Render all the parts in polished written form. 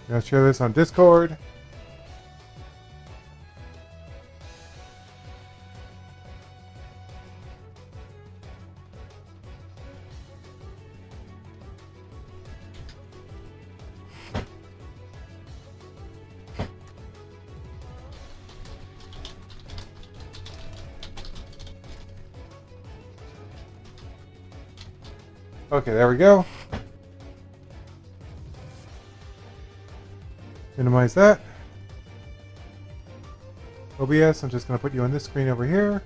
I'm gonna share this on Discord. Okay, there we go. Minimize that. OBS, I'm just going to put you on this screen over here.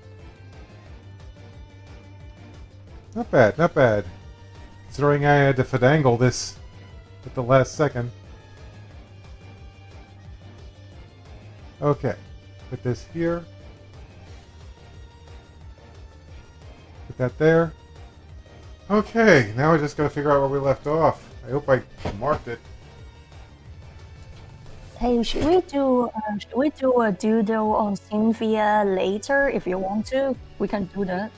Not bad, not bad. Considering I had to finagle this at the last second. Okay, put this here. Put that there. Okay, now we're just going to figure out where we left off. I hope I marked it. Hey, should we do a doodle on Cynthia later if you want to? We can do that.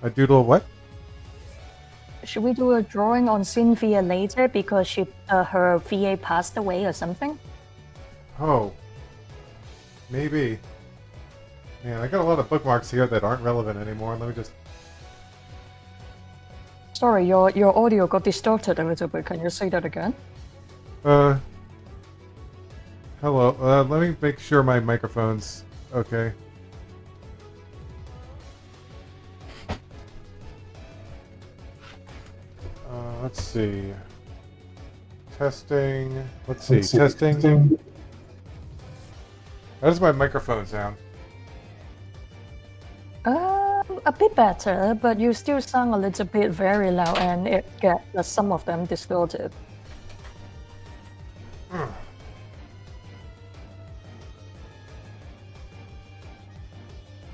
A doodle of what? Should we do a drawing on Cynthia later because her VA passed away or something? Oh. Maybe. Man, I got a lot of bookmarks here that aren't relevant anymore. Let me just... Sorry, your audio got distorted a little bit. Can you say that again? Hello. Let me make sure my microphone's okay. Let's see. Testing. Let's see. Testing. How does my microphone sound? A bit better, but you still sound a little bit very loud and it gets some of them distorted.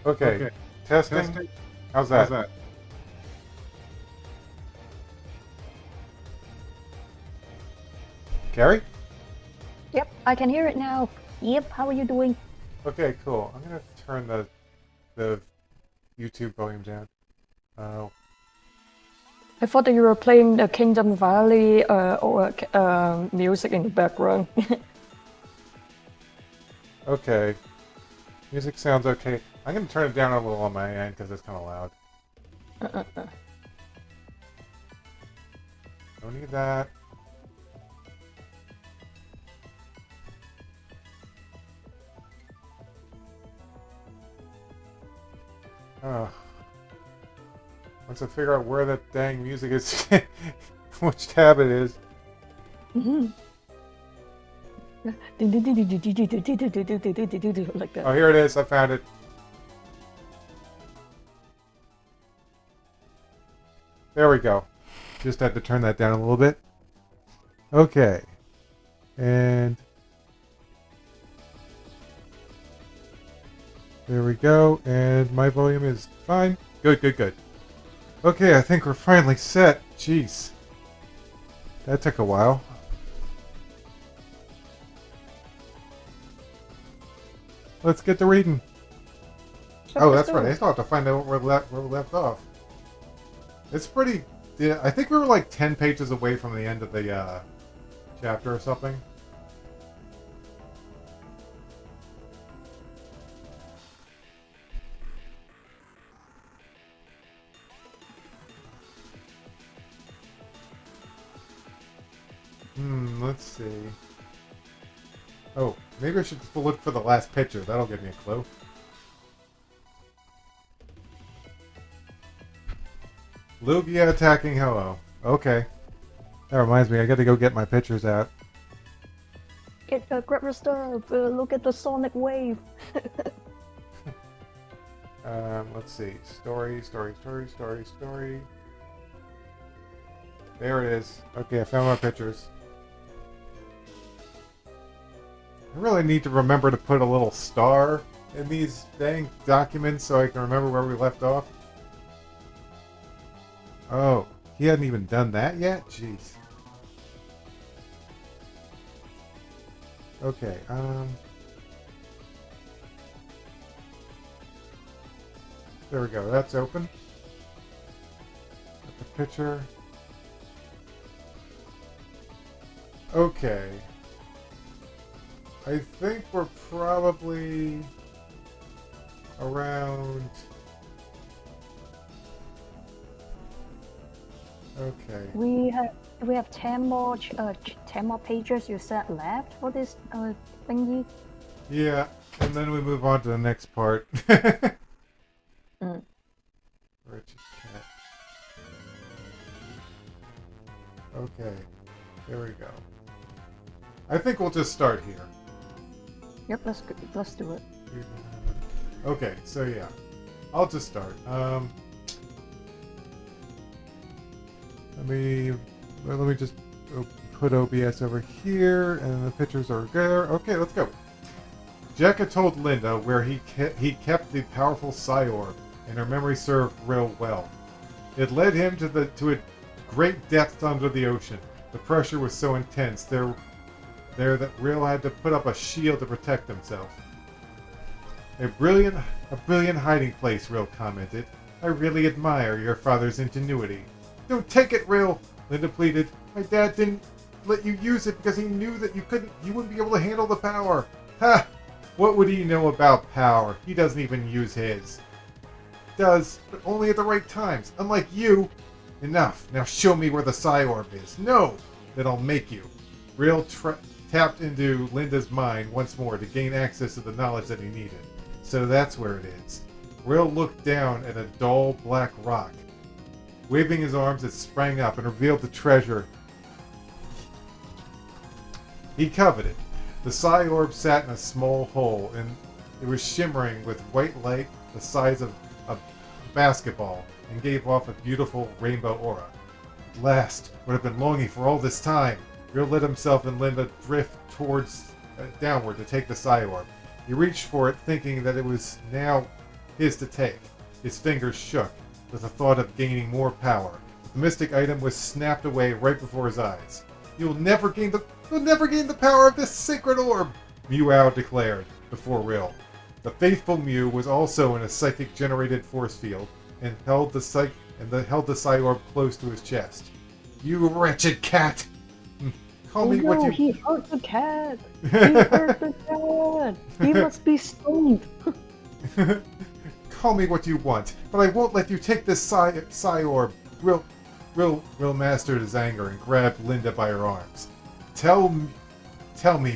Okay. Testing. How's that? Carrie? Yep, I can hear it now. Yep, how are you doing? Okay, cool. I'm gonna turn the YouTube volume down. I thought that you were playing the Kingdom Valley music in the background. Okay. Music sounds okay. I'm gonna turn it down a little on my end because it's kind of loud. Don't need that. Once I figure out where that dang music is, which tab it is. Like that. Oh, here it is. I found it. There we go. Just had to turn that down a little bit. Okay. And there we go. And my volume is fine. Good. Okay, I think we're finally set. Jeez. That took a while. Let's get to reading. Oh, that's right. I still have to find out where we left off. It's pretty... Yeah, I think we were like 10 pages away from the end of the chapter or something. Let's see. Oh, maybe I should just look for the last picture. That'll give me a clue. Lugia attacking Ho-Oh. Okay. That reminds me, I gotta go get my pictures out. Grab your stuff. Look at the sonic wave. Let's see. Story. There it is. Okay, I found my pictures. I really need to remember to put a little star in these dang documents so I can remember where we left off. Oh, he hadn't even done that yet? Jeez. Okay, there we go, that's open. Got the picture. Okay. I think we're probably around... Okay. We have 10 more 10 more pages you said left for this thingy. Yeah, and then we move on to the next part. Mm. Wretched cat. Okay, there we go. I think we'll just start here. Yep, let's do it. Okay, so yeah, I'll just start. Let me just put OBS over here, and the pictures are there. Okay, let's go. Jack had told Linda where he kept the powerful psi orb, and her memory served real well. It led him to a great depth under the ocean. The pressure was so intense there that Real had to put up a shield to protect himself. A brilliant hiding place, Real commented. I really admire your father's ingenuity. Don't take it, Real, Linda pleaded. My dad didn't let you use it because he knew that you wouldn't be able to handle the power. Ha! What would he know about power? He doesn't even use his. Does, but only at the right times. Unlike you. Enough. Now show me where the psi orb is. No! Then I'll make you. Real tapped into Linda's mind once more to gain access to the knowledge that he needed. So that's where it is. Real looked down at a dull black rock. Waving his arms, it sprang up and revealed the treasure he coveted. The psi orb sat in a small hole, and it was shimmering with white light the size of a basketball, and gave off a beautiful rainbow aura. At last, what I've been longing for all this time. Real let himself and Linda drift downward to take the psi orb. He reached for it, thinking that it was now his to take. His fingers shook with the thought of gaining more power. The mystic item was snapped away right before his eyes. You'll never gain the power of this sacred orb, Meow declared before Real. The faithful Mew was also in a psychic generated force field and held the psi orb close to his chest. You wretched cat! Call me what you... He hurt the cat! He hurt the cat! He must be stoned! Call me what you want, but I won't let you take this psi orb. Real mastered his anger and grabbed Linda by her arms. Tell me,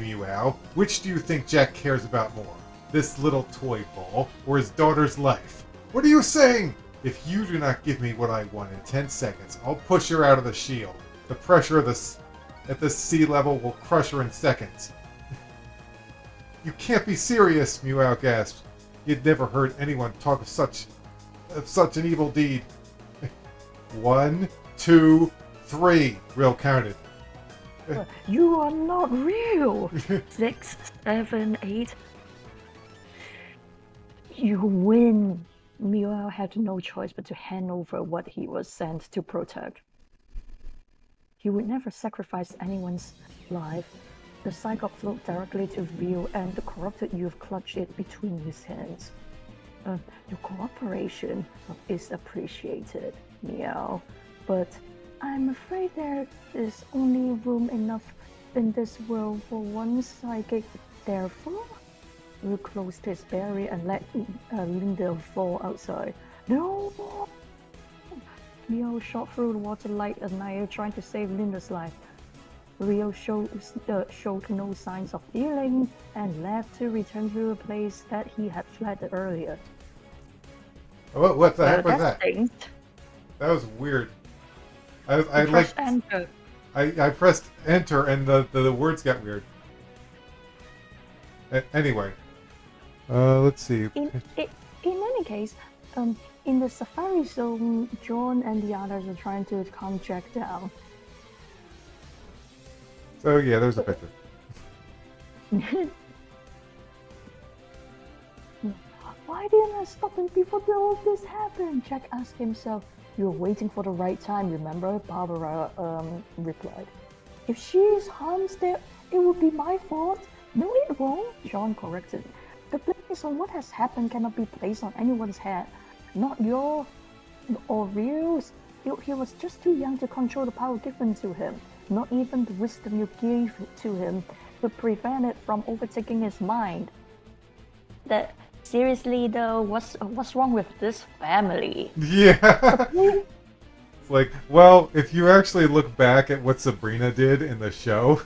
Meow, which do you think Jack cares about more? This little toy ball, or his daughter's life? What are you saying? If you do not give me what I want in 10 seconds, I'll push her out of the shield. The pressure at the sea level will crush her in seconds. You can't be serious, Meow gasped. He had never heard anyone talk of such an evil deed. 1, 2, 3, Real counted. You are not real! 6, 7, 8. You win! Meow had no choice but to hand over what he was sent to protect. He would never sacrifice anyone's life. The psycho flowed directly to Real, and the corrupted youth clutched it between his hands. Your cooperation is appreciated, Meow, but I'm afraid there is only room enough in this world for one psychic. Therefore, Real closed his barrier and let Linda fall outside. No! Meow shot through the water like a knife, trying to save Linda's life. Real showed no signs of feeling and left to return to a place that he had fled earlier. What the heck was that? Stinks. That was weird. I pressed enter. I pressed enter and the words got weird. Anyway, let's see. In any case, in the Safari Zone, John and the others are trying to calm Jack down. So yeah, there's a picture. Why didn't I stop him before all of this happened? Jack asked himself. You were waiting for the right time, remember? Barbara replied. If she is harmed there, it would be my fault. No, it won't, John corrected. The blame on what has happened cannot be placed on anyone's head. Not your or Real's. He was just too young to control the power given to him. Not even the wisdom you gave to him could prevent it from overtaking his mind. That seriously though, what's wrong with this family? Yeah. It's like, well, if you actually look back at what Sabrina did in the show.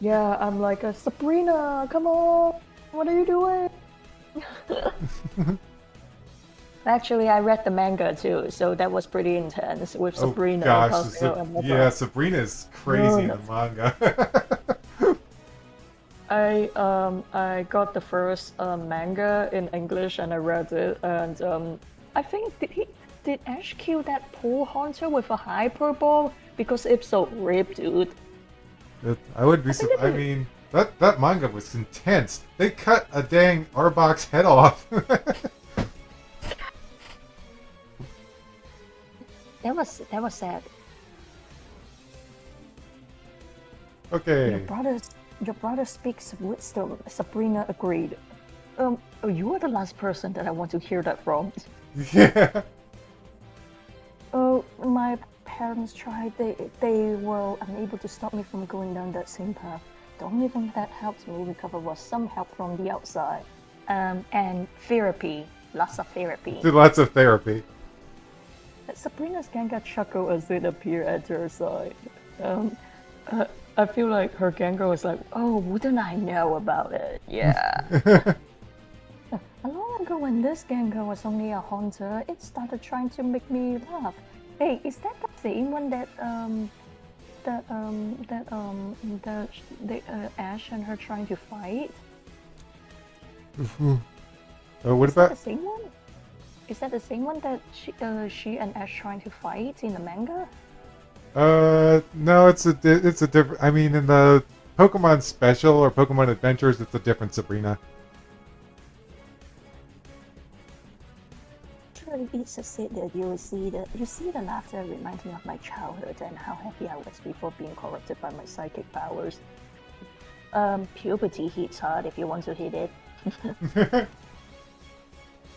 Yeah, I'm like, Sabrina, come on, what are you doing? Actually, I read the manga too, so that was pretty intense with Sabrina. Oh gosh, Cosmo, and Mother. yeah, Sabrina's crazy in the manga. I got the first manga in English and I read it, and I think did Ash kill that poor hunter with a hyperbole? Because if so, rip, dude. I would be. I mean, that manga was intense. They cut a dang Arbok's head off. That was sad. Okay. Your brother speaks wisdom. Sabrina agreed. You are the last person that I want to hear that from. Yeah. Oh, my parents tried. They were unable to stop me from going down that same path. The only thing that helped me recover was some help from the outside. And therapy. Lots of therapy. Lots of therapy. Sabrina's Gengar chuckled as it appeared at her side. I feel like her Gengar was like, oh, wouldn't I know about it? Yeah. A long ago when this Gengar was only a hunter, it started trying to make me laugh. Hey, is that the same one that Ash and her trying to fight? What Is about that the same one? Is that the same one that she and Ash trying to fight in the manga? No, it's a different. I mean, in the Pokemon Special or Pokemon Adventures, it's a different Sabrina. It's a said that you see the laughter reminds me of my childhood and how happy I was before being corrupted by my psychic powers. Puberty hits hard if you want to hit it.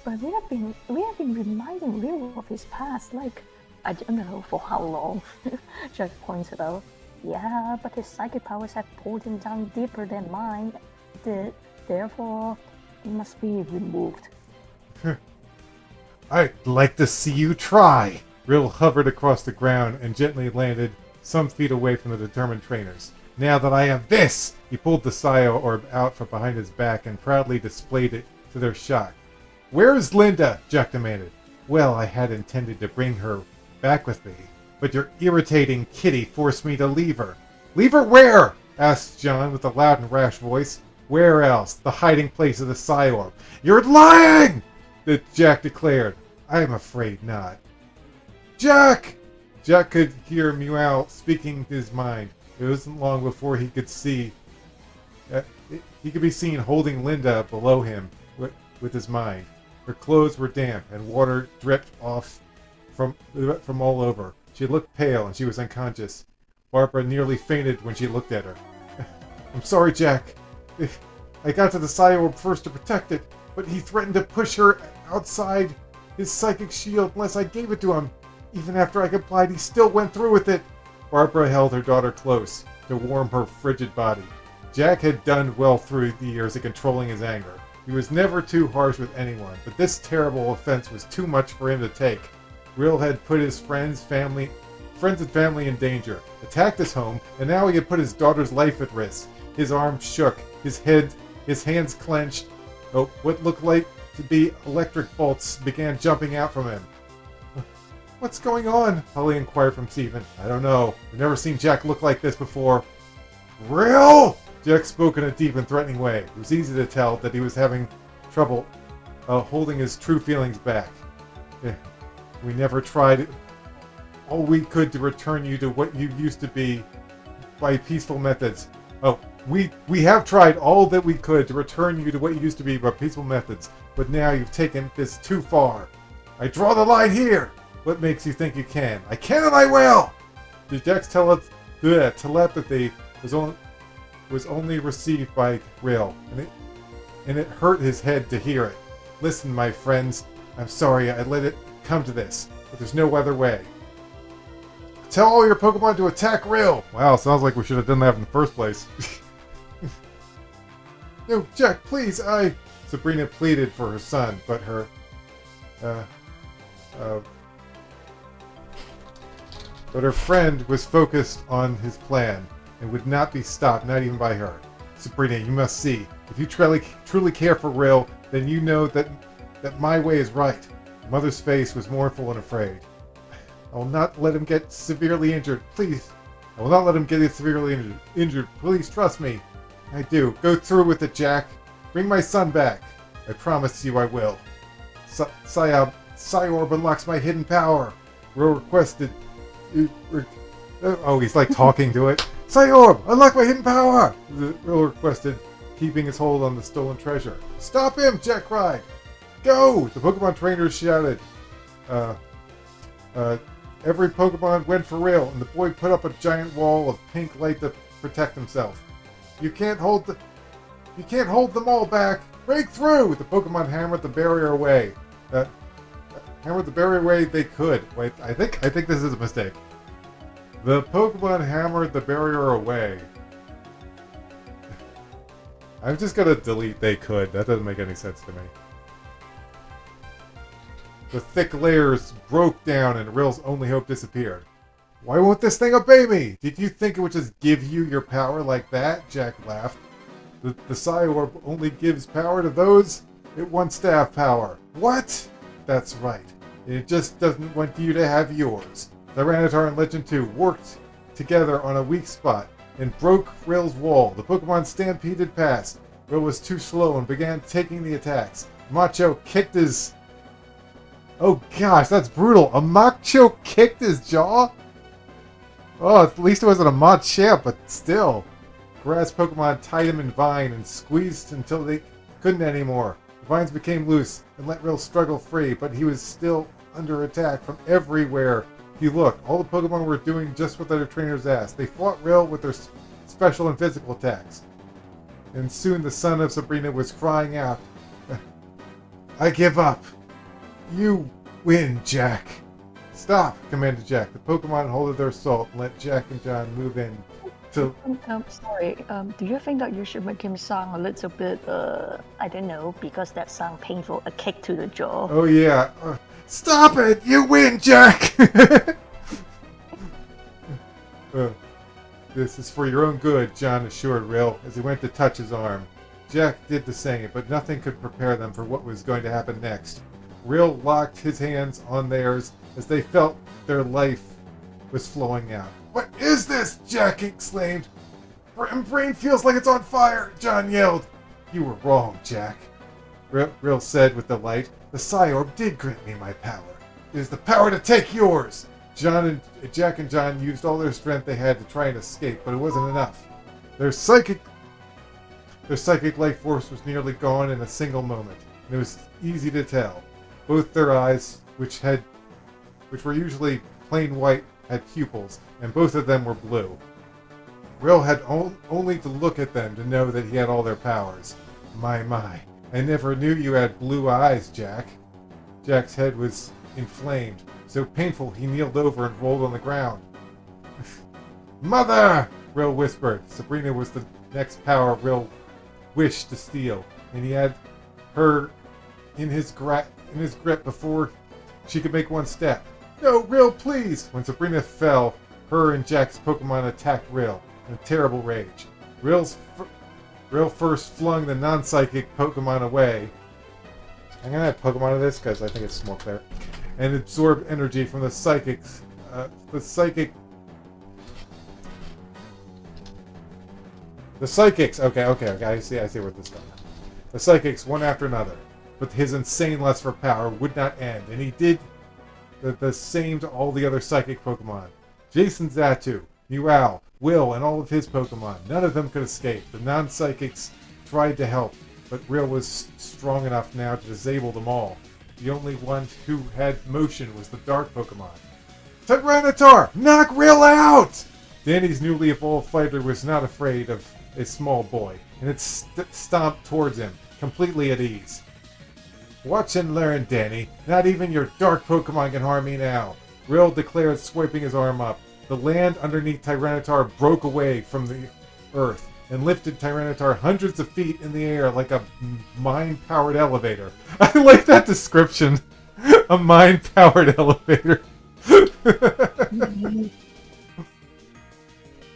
But we have been reminding Will of his past, like, I don't know for how long. Jack pointed out. Yeah, but his psychic powers have pulled him down deeper than mine did. Therefore, he must be removed. I'd like to see you try. Rill hovered across the ground and gently landed some feet away from the determined trainers. Now that I have this, he pulled the Scio orb out from behind his back and proudly displayed it to their shock. Where is Linda? Jack demanded. Well, I had intended to bring her back with me, but your irritating kitty forced me to leave her. Leave her where? Asked John with a loud and rash voice. Where else? The hiding place of the Scio orb. You're lying! Jack declared. I'm afraid not. Jack! Jack could hear Meow speaking his mind. It wasn't long before he could see. He could be seen holding Linda below him with his mind. Her clothes were damp and water dripped off from all over. She looked pale and she was unconscious. Barbara nearly fainted when she looked at her. I'm sorry, Jack. I got to the Scio orb first to protect it, but he threatened to push her outside his psychic shield unless I gave it to him. Even after I complied, he still went through with it. Barbara held her daughter close to warm her frigid body. Jack had done well through the years at controlling his anger. He was never too harsh with anyone, but this terrible offense was too much for him to take. Rill had put his friends and family in danger, attacked his home, and now he had put his daughter's life at risk. His arms shook, his hands clenched. What looked like to be electric bolts began jumping out from him. What's going on? Holly inquired from Stephen. I don't know. I've never seen Jack look like this before. Rill! Jack spoke in a deep and threatening way. It was easy to tell that he was having trouble holding his true feelings back. We never tried all we could to return you to what you used to be by peaceful methods. Oh, we have tried all that we could to return you to what you used to be by peaceful methods, but now you've taken this too far. I draw the line here! What makes you think you can? I can and I will! Jack's telepathy was only received by Rill, and it hurt his head to hear it. Listen, my friends, I'm sorry I let it come to this, but there's no other way. Tell all your Pokemon to attack Rail! Wow, sounds like we should have done that in the first place. No, Jack, please, Sabrina pleaded for her son, but her... But her friend was focused on his plan and would not be stopped, not even by her. Sabrina, you must see. If you truly care for Rail, then you know that my way is right. Mother's face was mournful and afraid. I will not let him get severely injured. Please. I will not let him get severely injured. Please trust me. I do. Go through with it, Jack. Bring my son back. I promise you I will. Psyorb unlocks my hidden power. Rail requested... Oh, he's like talking to it. Psyorb, unlock my hidden power! Rail requested, keeping his hold on the stolen treasure. Stop him! Jack cried. Go! The Pokemon trainers shouted. Every Pokemon went for Rail, and the boy put up a giant wall of pink light to protect himself. You can't hold them all back. Break through! The Pokemon hammered the barrier away. Hammered the barrier away they could. Wait, I think this is a mistake. The Pokemon hammered the barrier away. I'm just gonna delete they could. That doesn't make any sense to me. The thick layers broke down and Rail's only hope disappeared. Why won't this thing obey me? Did you think it would just give you your power like that? Jack laughed. The Psyorb only gives power to those it wants to have power. What? That's right. It just doesn't want you to have yours. Tyranitar and Legend 2 worked together on a weak spot and broke Rail's wall. The Pokemon stampeded past. Rail was too slow and began taking the attacks. Macho kicked his... Oh gosh, that's brutal. A Macho kicked his jaw? Oh, at least it wasn't a Machamp, but still. Grass Pokemon tied him in Vine and squeezed until they couldn't anymore. The vines became loose and let Rail struggle free, but he was still under attack from everywhere he looked. All the Pokemon were doing just what their trainers asked. They fought Rail with their special and physical attacks. And soon the son of Sabrina was crying out, I give up. You win, Jack. Stop, commanded Jack. The Pokemon holded their salt and let Jack and John move in. Sorry. Do you think that you should make him sound a little bit, I don't know, because that sound painful, a kick to the jaw? Oh yeah. Stop it! You win, Jack! This is for your own good, John assured Rail as he went to touch his arm. Jack did the same, but nothing could prepare them for what was going to happen next. Rail locked his hands on theirs as they felt their life was flowing out. What is this? Jack exclaimed. My brain feels like it's on fire, John yelled. You were wrong, Jack, Rail said with delight. The Psyorb did grant me my power. It is the power to take yours. Jack and John used all their strength they had to try and escape, but it wasn't enough. Their psychic life force was nearly gone in a single moment, and it was easy to tell. Both their eyes, which were usually plain white, had pupils, and both of them were blue. Rail had only to look at them to know that he had all their powers. My, I never knew you had blue eyes, Jack. Jack's head was inflamed, so painful he kneeled over and rolled on the ground. Mother! Rail whispered. Sabrina was the next power Rail wished to steal, and he had her in his grip before she could make one step. No, Rail, please! When Sabrina fell, her and Jack's Pokemon attacked Rail in a terrible rage. Rail first flung the non-psychic Pokemon away. I'm gonna add Pokemon to this because I think it's more clear. And absorbed energy from the psychics. The psychics. Okay. I see where this is going. The psychics, one after another. But his insane lust for power would not end, and he did the same to all the other psychic Pokemon. Jason Zatu, Meow, Will, and all of his Pokemon. None of them could escape. The non-psychics tried to help, but Rail was strong enough now to disable them all. The only one who had motion was the dark Pokemon. Tyranitar! Knock Rail out! Danny's newly evolved fighter was not afraid of a small boy, and it stomped towards him, completely at ease. Watch and learn, Danny. Not even your dark Pokemon can harm me now. Rail declared, swiping his arm up. The land underneath Tyranitar broke away from the earth and lifted Tyranitar hundreds of feet in the air like a mind-powered elevator. I like that description. A mind-powered elevator.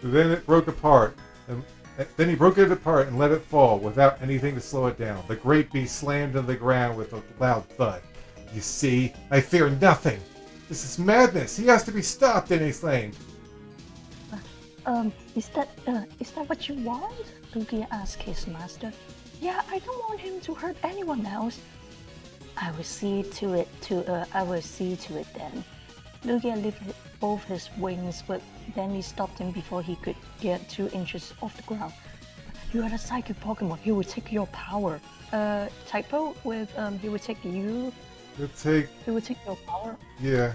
Then it broke apart, and then he broke it apart and let it fall without anything to slow it down. The great beast slammed into the ground with a loud thud. You see, I fear nothing. This is madness. He has to be stopped, Danny exclaimed. Is that what you want? Lugia asked his master. Yeah, I don't want him to hurt anyone else. I will see to it then. Lugia lifted both his wings, but then he stopped him before he could get 2 inches off the ground. You are a psychic Pokemon. He will take your power. Typo with he will take you. He will take your power. Yeah.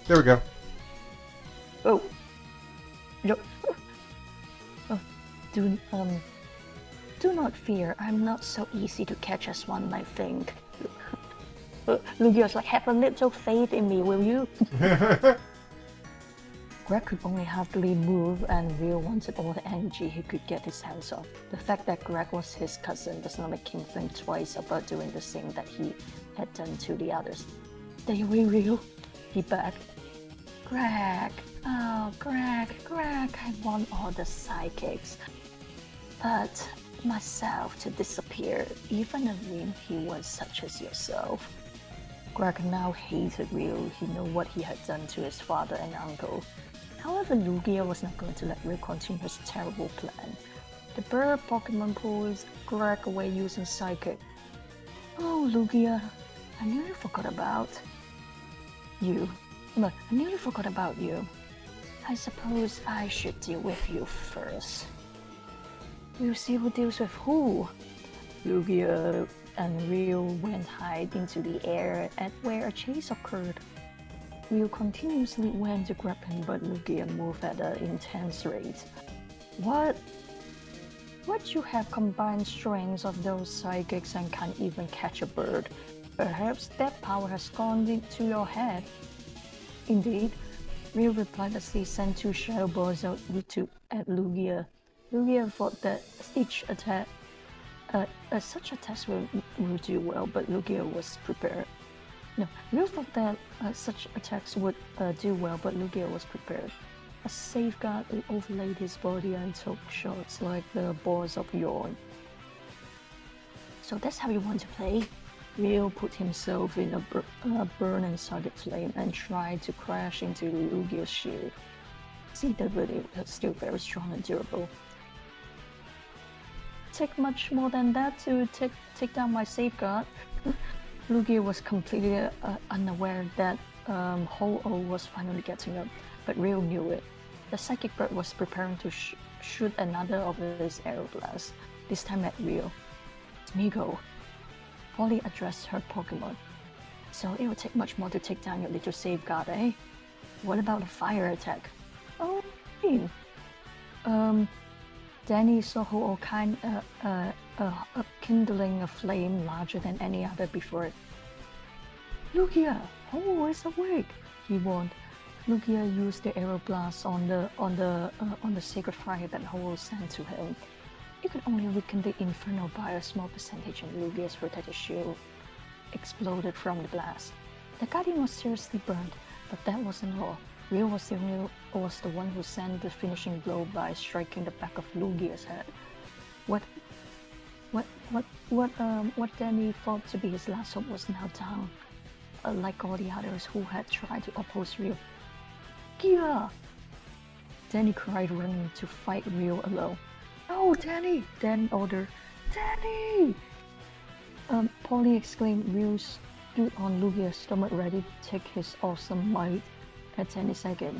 There we go. Oh. Yo. Do not fear. I'm not so easy to catch as one might think. Lugia's like, have a little faith in me, will you? Greg could only happily move, and Rio wanted all the energy he could get his hands on. The fact that Greg was his cousin does not make him think twice about doing the same that he had done to the others. Stay away, Rio, he begged. Greg, oh Greg, I want all the psychics. But myself to disappear, even when he was such as yourself. Greg now hated Rio. He knew what he had done to his father and uncle. However, Lugia was not going to let Rio continue his terrible plan. The bird Pokemon pulls Greg away using Psychic. Oh, Lugia, I nearly forgot about you. Look, I nearly forgot about you. I suppose I should deal with you first. We'll see who deals with who. Lugia and Rio went high into the air at where a chase occurred. Rio continuously went to grab him, but Lugia moved at an intense rate. What? You have combined strengths of those psychics and can't even catch a bird. Perhaps that power has gone into your head. Indeed, Rio replied as he sent 2 shadow balls out at Lugia. Lugia thought that each attack, such attacks will do well, but Lugia was prepared. No, Rio thought that such attacks would do well, but Lugia was prepared. A safeguard overlaid his body and took shots like the balls of yarn. So that's how you want to play? Rio put himself in a burning psychic flame and tried to crash into Lugia's shield. See, the ability was still very strong and durable. Take much more than that to take down my safeguard. Lugia was completely unaware that Ho-Oh was finally getting up, but Rio knew it. The psychic bird was preparing to shoot another of his aeroblasts, this time at Rio. Smeagol. Polly addressed her Pokemon. So it will take much more to take down your little safeguard, eh? What about a fire attack? Oh, Danny saw Ho-Oh kindling a flame larger than any other before it. Lugia, Ho-Oh is awake, he warned. Lugia used the aeroblast on the sacred fire that Ho-Oh sent to him. It could only weaken the inferno by a small percentage, and Lugia's protective shield exploded from the blast. The Guardian was seriously burned, but that wasn't all. Rio was the one who sent the finishing blow by striking the back of Lugia's head. What Danny thought to be his last hope was now down. Like all the others who had tried to oppose Rio. Gia! Danny cried, running to fight Rio alone. No, Danny! Dan ordered. Danny! Polly exclaimed. Rio stood on Lugia's stomach, ready to take his awesome might at any second.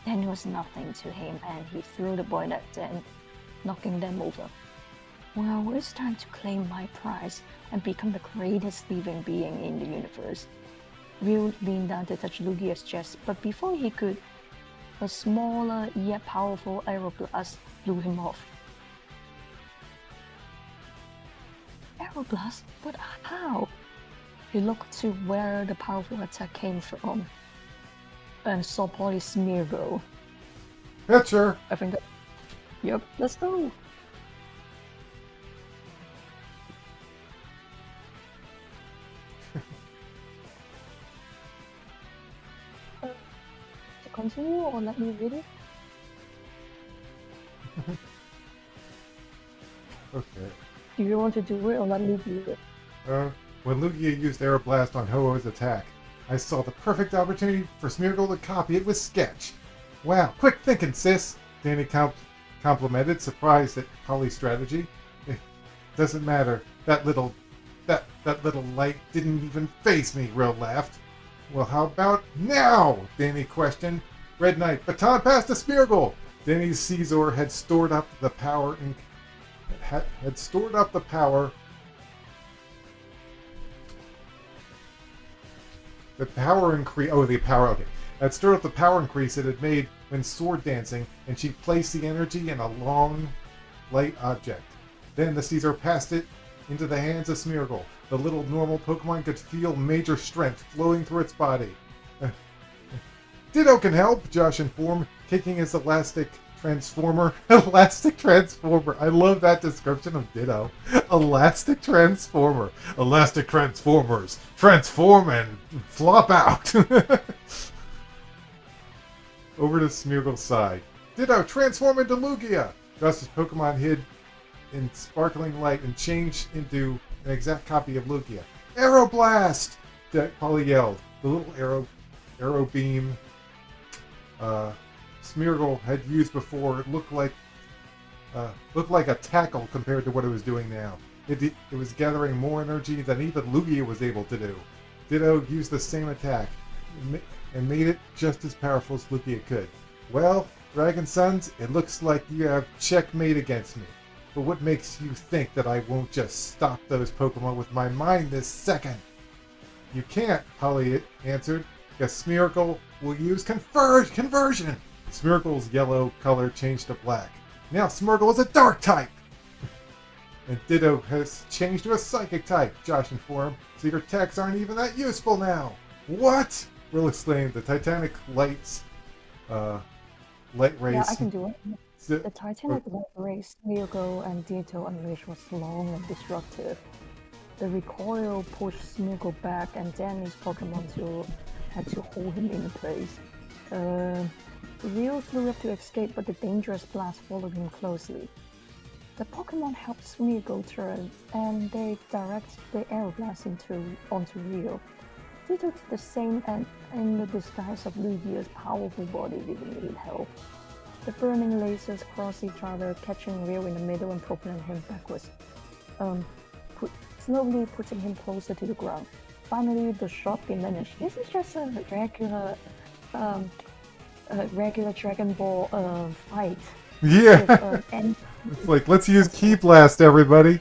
Danny was nothing to him, and he threw the boy at Dan, knocking them over. Well, it's time to claim my prize and become the greatest living being in the universe. Rio leaned down to touch Lugia's chest, but before he could, a smaller yet powerful aeroblast blew him off. Aeroblast? But how? He looked to where the powerful attack came from and saw Polly's Smeargle. Pitcher! I think that. Yep, let's go. To continue or let me read it? Okay. Do you want to do it or let me do it? When Lugia used Aeroblast on Ho-Oh's attack, I saw the perfect opportunity for Smeargle to copy it with Sketch. Wow, quick thinking, sis! Danny complimented, surprised at Polly's strategy. It doesn't matter. That little light didn't even faze me, Rill laughed. Well, how about now? Danny questioned. Red Knight, baton pass to Smeargle! Danny's Caesar had stored up the power had stored up the power. The power increase. Oh, the power. Okay. Had stored up the power increase it had made when sword dancing, and she placed the energy in a long, light object. Then the Caesar passed it into the hands of Smeargle. The little normal Pokemon could feel major strength flowing through its body. Ditto can help, Josh informed, kicking his elastic transformer. Elastic transformer. I love that description of Ditto. Elastic transformer. Elastic transformers. Transform and flop out. Over to Smeargle's side. Ditto, transform into Lugia. Josh's Pokemon hid in sparkling light and changed into an exact copy of Lugia. Aeroblast! Polly yelled. The little arrow beam Smeargle had used before looked like a tackle compared to what it was doing now. It was gathering more energy than even Lugia was able to do. Ditto used the same attack and made it just as powerful as Lugia could. Well, Dragon Sons, it looks like you have checkmate against me. But what makes you think that I won't just stop those Pokemon with my mind this second? You can't, Polly answered, because Smeargle will use conversion. Smeargle's yellow color changed to black. Now Smeargle is a dark type! And Ditto has changed to a psychic type, Josh informed, so your attacks aren't even that useful now. What? Will exclaimed. The Titanic light rays. Yeah, I can do it. The Titanic light rays Smeargle and Ditto unleashed was long and destructive. The recoil pushed Smeargle back, and Danny's Pokemon had to hold him in place. Rio flew up to escape, but the dangerous blast followed him closely. The Pokemon helped Smeargle turn, and they direct the Aeroblast onto Rio. Ditto did the same, and in the disguise of Lugia's powerful body didn't need help. The burning lasers crossed each other, catching Rio in the middle and propelling him backwards, slowly putting him closer to the ground. Finally, the shock diminished. This is just a regular Dragon Ball fight. Yeah. With, it's like, let's use Key Blast, everybody.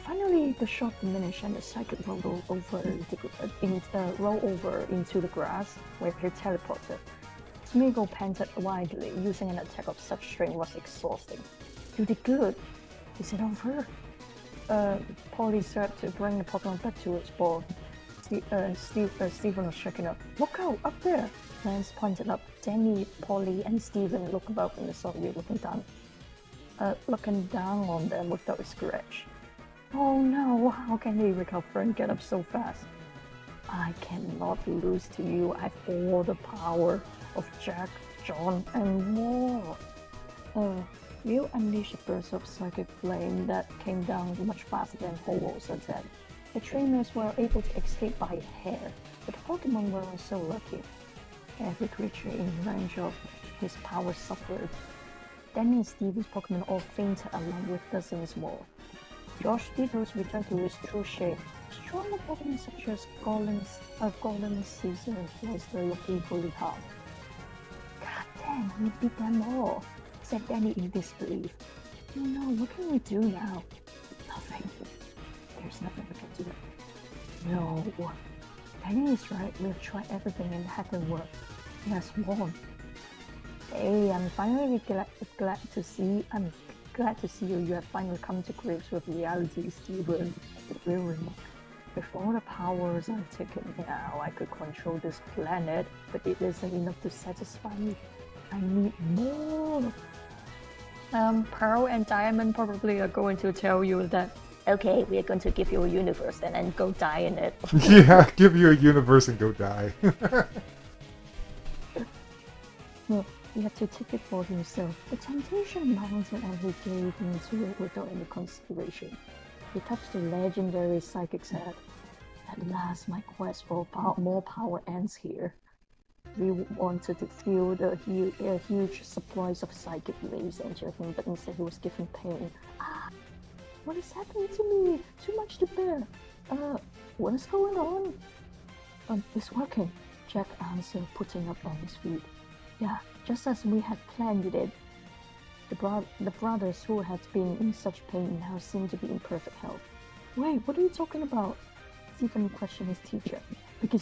Finally, the shock diminished and the psychic rolled over into the grass, where he teleported. Smeargle panted wildly. Using an attack of such strength was exhausting. You did good. Is it over? Polly said to bring the Pokemon back to its ball. Stephen was checking up. Look out, up there! Lance pointed up. Danny, Polly, and Stephen looked above and saw you looking down on them without a scratch. Oh no, how can he recover and get up so fast? I cannot lose to you. I have all the power of Jack, John, and more. Will unleashed a burst of psychic flame that came down much faster than Ho-Oh's attack. The trainers were able to escape by a hair, but the Pokemon were so lucky. Every creature in range of his power suffered. Danny and Stevie's Pokemon all fainted along with dozens more. Josh Ditto's returned to his true shape. Stronger Pokemon such as Golden Caesar was the equally hard. God damn, we beat them all, said Danny in disbelief. Oh no, what can we do now? Nothing. There's nothing we can do. No. Danny is right, we've tried everything and it hasn't worked. He has won. Hey, I'm finally glad to see you. You have finally come to grips with reality, Steven. The real remark. With all the powers I've taken now, I could control this planet, but it isn't enough to satisfy me. I need more. Pearl and Diamond probably are going to tell you that, okay, we're going to give you a universe and then go die in it. Yeah, give you a universe and go die. Well, he had to take it for himself. The temptation mounted and he gave into it without any consideration. He touched the legendary psychic's head. At last, my quest for more power ends here. We wanted to feel the huge supplies of psychic rays enter him, but instead he was given pain. Ah, what is happening to me? Too much to bear. What is going on? It's working, Jack answered, putting up on his feet. Yeah, just as we had planned it. The brothers who had been in such pain now seemed to be in perfect health. Wait, what are you talking about? Stephen questioned his teacher. Make it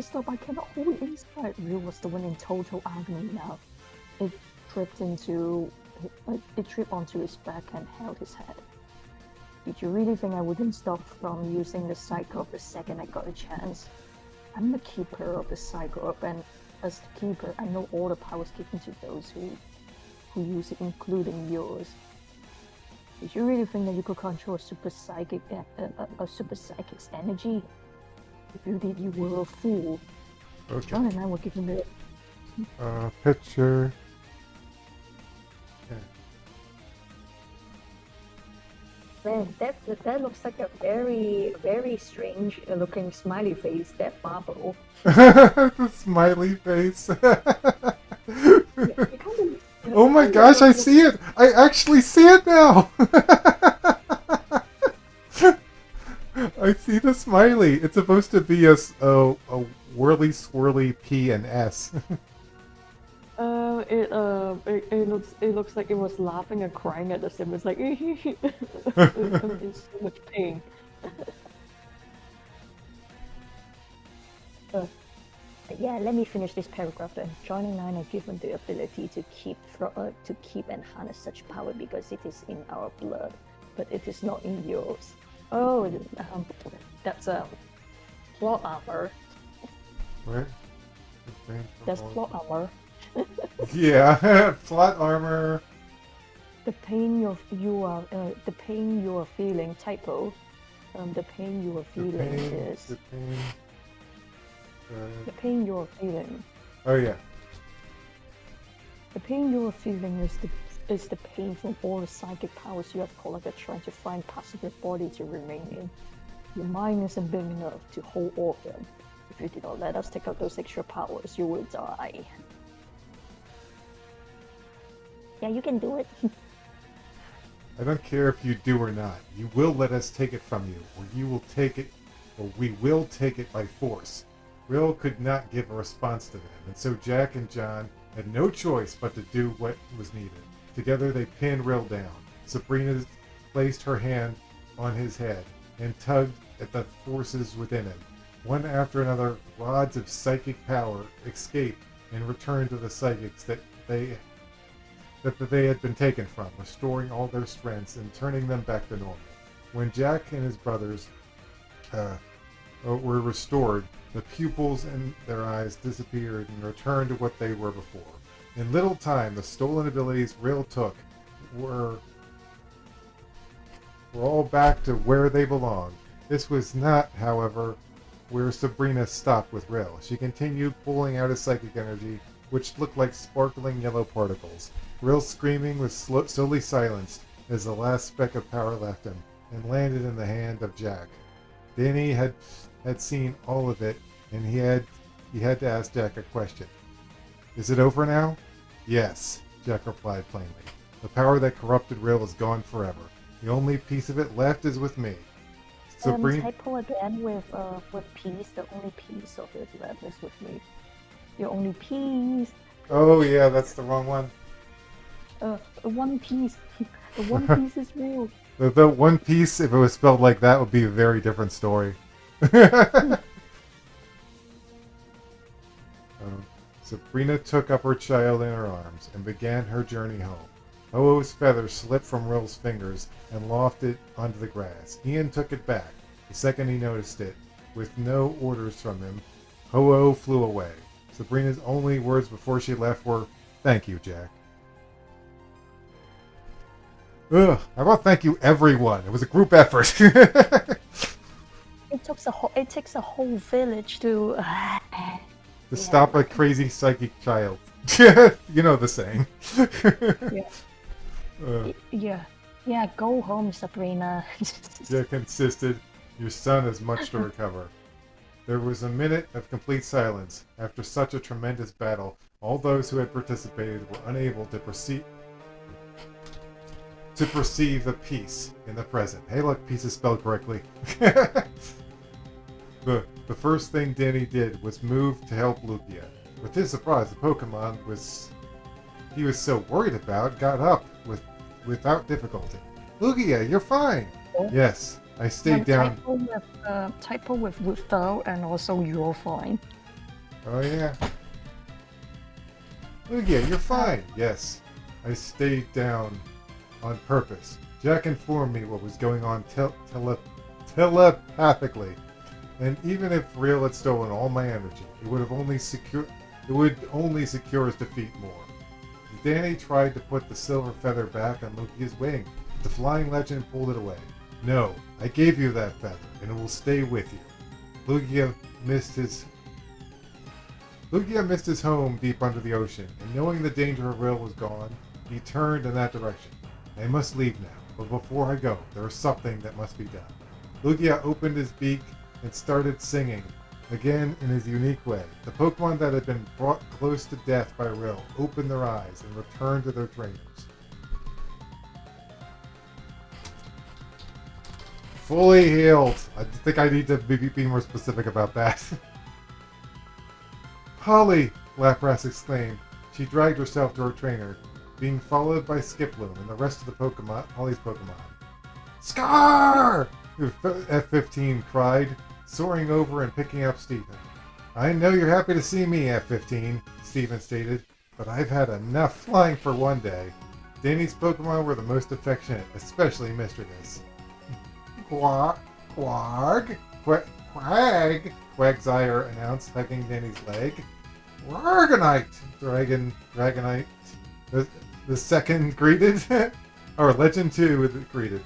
stop, I cannot hold it inside. Ryu was the one in total agony now. It tripped onto his back and held his head. Did you really think I wouldn't stop from using the Psychop the second I got a chance? I'm the keeper of the Psychop, and as the keeper, I know all the powers given to those who use it, including yours. Did you really think that you could control a super psychic's energy? If you did, you were a fool. Okay. John and I were given the Picture. Man, that looks like a very, very strange looking smiley face, that marble. The smiley face. Oh my gosh, I see it! I actually see it now! I see the smiley. It's supposed to be a whirly swirly P and S. It looks like it was laughing and crying at the same. It's like I'm in so much pain. Yeah, let me finish this paragraph then. John and I are given the ability to keep and harness such power because it is in our blood, but it is not in yours. Oh, that's plot armor. What? That's plot armor. Yeah, plot armor. The pain you are feeling. Typo. The pain you are feeling is. The pain you are feeling. Oh yeah. The pain you are feeling is the pain from all the psychic powers you have collected, trying to find parts of your body to remain in. Your mind isn't big enough to hold all of them. If you do not let us take out those extra powers, you will die. Yeah, you can do it. I don't care if you do or not. You will let us take it from you, or you will take it, or we will take it by force. Rill could not give a response to them, and so Jack and John had no choice but to do what was needed. Together they pinned Rill down. Sabrina placed her hand on his head and tugged at the forces within him. One after another, rods of psychic power escaped and returned to the psychics that they had been taken from, restoring all their strengths and turning them back to normal. When Jack and his brothers were restored, the pupils in their eyes disappeared and returned to what they were before. In little time, the stolen abilities Rill took were all back to where they belonged. This was not, however, where Sabrina stopped with Rill. She continued pulling out his psychic energy, which looked like sparkling yellow particles. Rill's screaming was slowly silenced as the last speck of power left him and landed in the hand of Jack. Danny had seen all of it, and he had to ask Jack a question. Is it over now? Yes, Jack replied plainly. The power that corrupted Rill is gone forever. The only piece of it left is with me. Sabrina. Typo again with piece. The only piece of it left is with me. Your only piece. Oh yeah, that's the wrong one. One Piece. The One Piece is real. The One Piece, if it was spelled like that, would be a very different story. Sabrina took up her child in her arms and began her journey home. Ho-Oh's feather slipped from Rill's fingers and lofted onto the grass. Ian took it back. The second he noticed it, with no orders from him, Ho-Oh flew away. Sabrina's only words before she left were, "Thank you, Jack." Ugh, how about thank you, everyone? It was a group effort. It takes a whole village to To stop a crazy psychic child. You know the saying. Yeah, go home, Sabrina. Jack insisted, "Your son has much to recover." There was a minute of complete silence. After such a tremendous battle, all those who had participated were unable to perceive the peace in the present. Hey, look, peace is spelled correctly. The first thing Danny did was move to help Lugia. With his surprise, the Pokemon he was so worried about got up without difficulty. "Lugia, you're fine." Oh. Yes, I stayed down. Typo with without, and also you're fine. Oh yeah. Lugia, you're fine. Yes, I stayed down on purpose. Jack informed me what was going on telepathically, and even if Real had stolen all my energy, it would only secure his defeat more. Danny tried to put the silver feather back on Lugia's wing. The flying legend pulled it away. "No, I gave you that feather, and it will stay with you." Lugia missed his home deep under the ocean, and knowing the danger of Real was gone, he turned in that direction. "I must leave now, but before I go, there is something that must be done." Lugia opened his beak and started singing, again in his unique way. The Pokemon that had been brought close to death by Real opened their eyes and returned to their trainers. Fully healed. I think I need to be more specific about that. "Holly!" Lapras exclaimed. She dragged herself to her trainer, being followed by Skiploom and the rest of the Pokemon, Holly's Pokemon. "Scar!" F-15 cried, soaring over and picking up Steven. "I know you're happy to see me, F-15, Steven stated, "but I've had enough flying for one day." Danny's Pokemon were the most affectionate, especially Mistredis. "Quag? Quagsire announced, hugging Danny's leg. "Dragonite!" Dragonite. The second greeted, or Legend 2 greeted.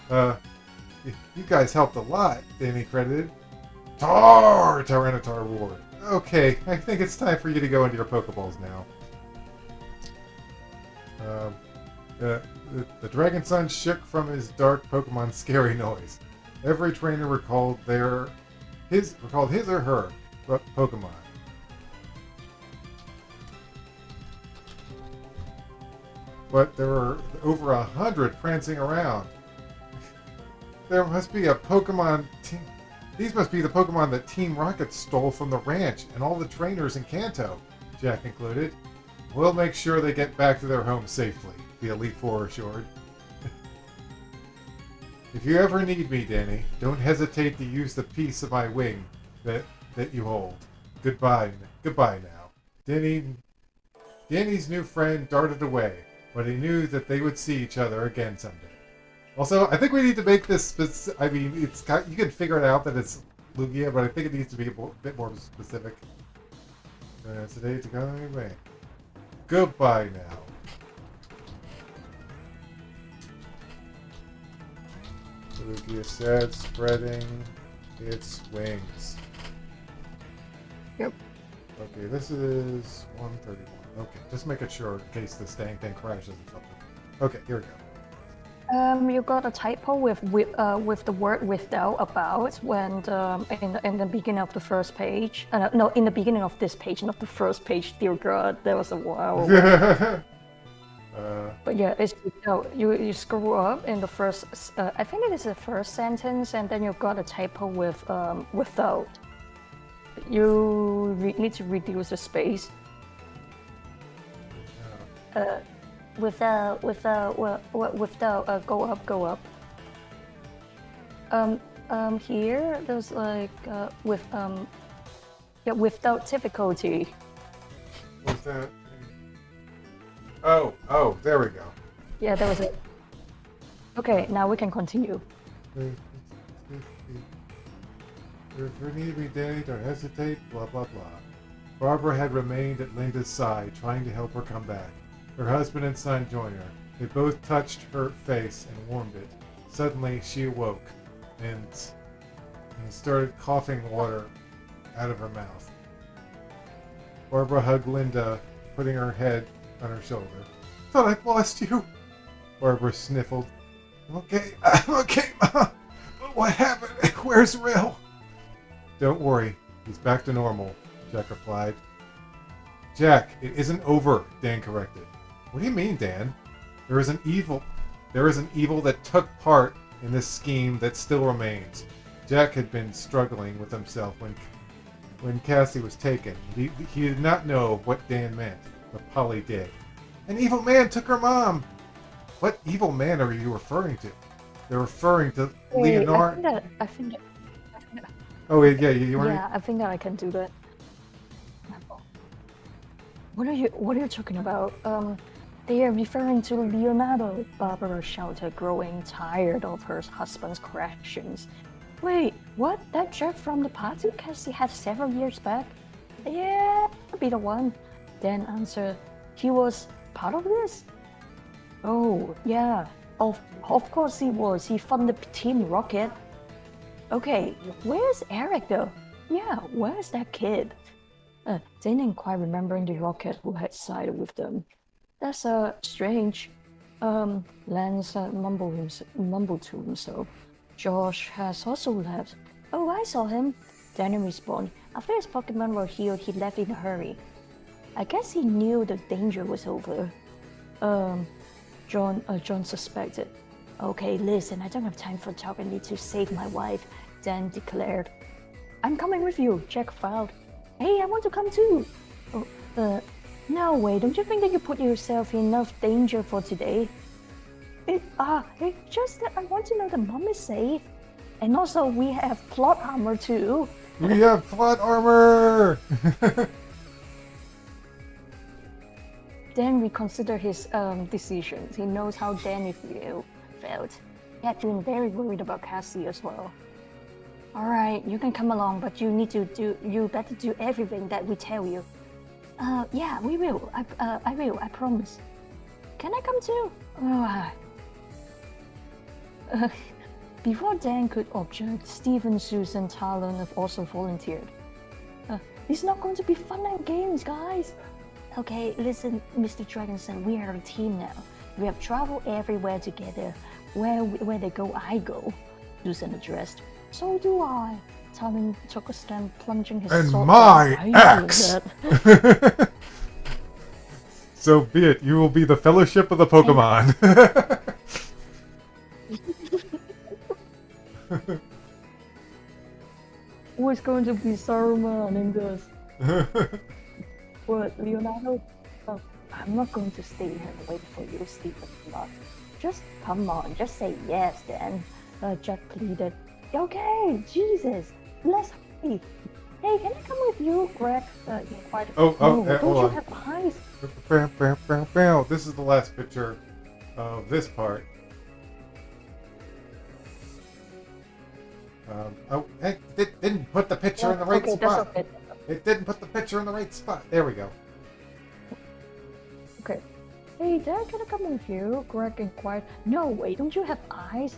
You guys helped a lot," Danny credited. "Tar!" Tyranitar roared. "Okay, I think it's time for you to go into your Pokeballs now." The Dragon Son shook from his dark Pokemon scary noise. Every trainer recalled his or her Pokemon. But there were over 100 prancing around. There must be a Pokemon team. These must be the Pokemon that Team Rocket stole from the ranch and all the trainers in Kanto, Jack concluded. "We'll make sure they get back to their home safely," the Elite Four assured. "If you ever need me, Danny, don't hesitate to use the piece of my wing that you hold. Goodbye now." Danny's new friend darted away, but he knew that they would see each other again someday. Also, I think we need to make this I mean, you can figure it out that it's Lugia, but I think it needs to be a bit more specific. Today to go away. Goodbye now. Lugia said, spreading its wings. Yep. Okay, this is 131. Okay, just making sure in case this dang thing crashes or something. Okay, here we go. You got a typo with the word "without" about when in the beginning of the first page. No, in the beginning of this page, not the first page. Dear God, there was a while. But yeah, it's without. You scroll up in the first. I think it is the first sentence, and then you got a typo with "without." You need to reduce the space. Without, go up. Here there's like without difficulty. What's that? Oh, there we go. Yeah, that was it. Okay, now we can continue. If her need me, Danny, don't hesitate, blah, blah, blah. Barbara had remained at Linda's side, trying to help her come back. Her husband and son joined her. They both touched her face and warmed it. Suddenly, she awoke and started coughing water out of her mouth. Barbara hugged Linda, putting her head on her shoulder. Thought I'd lost you. Barbara sniffled. I'm okay, Mom. What happened? Where's Rill? Don't worry, he's back to normal, Jack replied. Jack, it isn't over, Dan corrected. What do you mean, Dan? There is an evil that took part in this scheme that still remains. Jack had been struggling with himself when Cassie was taken. He did not know what Dan meant, but Polly did. An evil man took her mom! What evil man are you referring to? They're referring to Leonard. I think that. Oh yeah, you want? Yeah, I think that I can do that. What are you talking about? They are referring to Leonardo. Barbara shouted, growing tired of her husband's corrections. Wait, what? That jerk from the party Cassie had several years back? Yeah, I'll be the one. Dan answered. He was part of this? Oh, yeah. Of course he was. He funded Team Rocket. Okay, where's Eric though? Yeah, where's that kid? Dan didn't quite remembering the Rocket who had sided with them. That's strange. Lance mumbled to himself. Josh has also left. Oh, I saw him. Danny responded. After his Pokemon were healed, he left in a hurry. I guess he knew the danger was over. John suspected. Okay, listen, I don't have time for talk. I need to save my wife, Dan declared. I'm coming with you, Jack filed. Hey, I want to come too. No way, don't you think that you put yourself in enough danger for today? It's just that I want to know that Mom is safe. And also, we have plot armor too. We have plot armor! Dan reconsidered his decisions. He knows how Danny felt. He had been very worried about Cassie as well. Alright, you can come along, but you better do everything that we tell you. Yeah, we will. I will, I promise. Can I come too? Before Dan could object, Stephen, Susan, Talon have also volunteered. It's not going to be fun and games, guys. Okay, listen, Mr. Dragonson, we are a team now. We have traveled everywhere together. Where they go, I go. Susan addressed. So do I. Talon took a stand, plunging his and sword. My axe! So be it. You will be the Fellowship of the Pokemon. Who's going to be Saruman in this? What, Leonardo? Oh, I'm not going to stay here and wait for you, Stephen. Just come on, just say yes then. Jack pleaded. Okay, Jesus, let's hurry. Hey, can I come with you, Greg? Inquired. Don't you have eyes? This is the last picture of this part. It didn't put the picture in the right spot. Okay. It didn't put the picture in the right spot. There we go. Okay. Hey, Dad, can I come with you? Greg inquired. No, wait, don't you have eyes?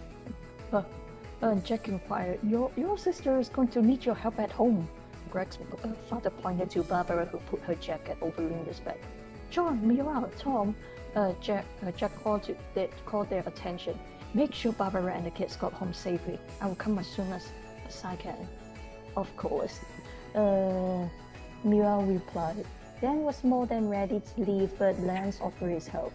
Jack inquired. Your sister is going to need your help at home. Greg's father pointed to Barbara, who put her jacket over Linda's back. John, Mira, Tom. Jack called their attention. Make sure Barbara and the kids got home safely. I will come as soon as I can. Of course. Mira replied. Dan was more than ready to leave, but Lance offered his help.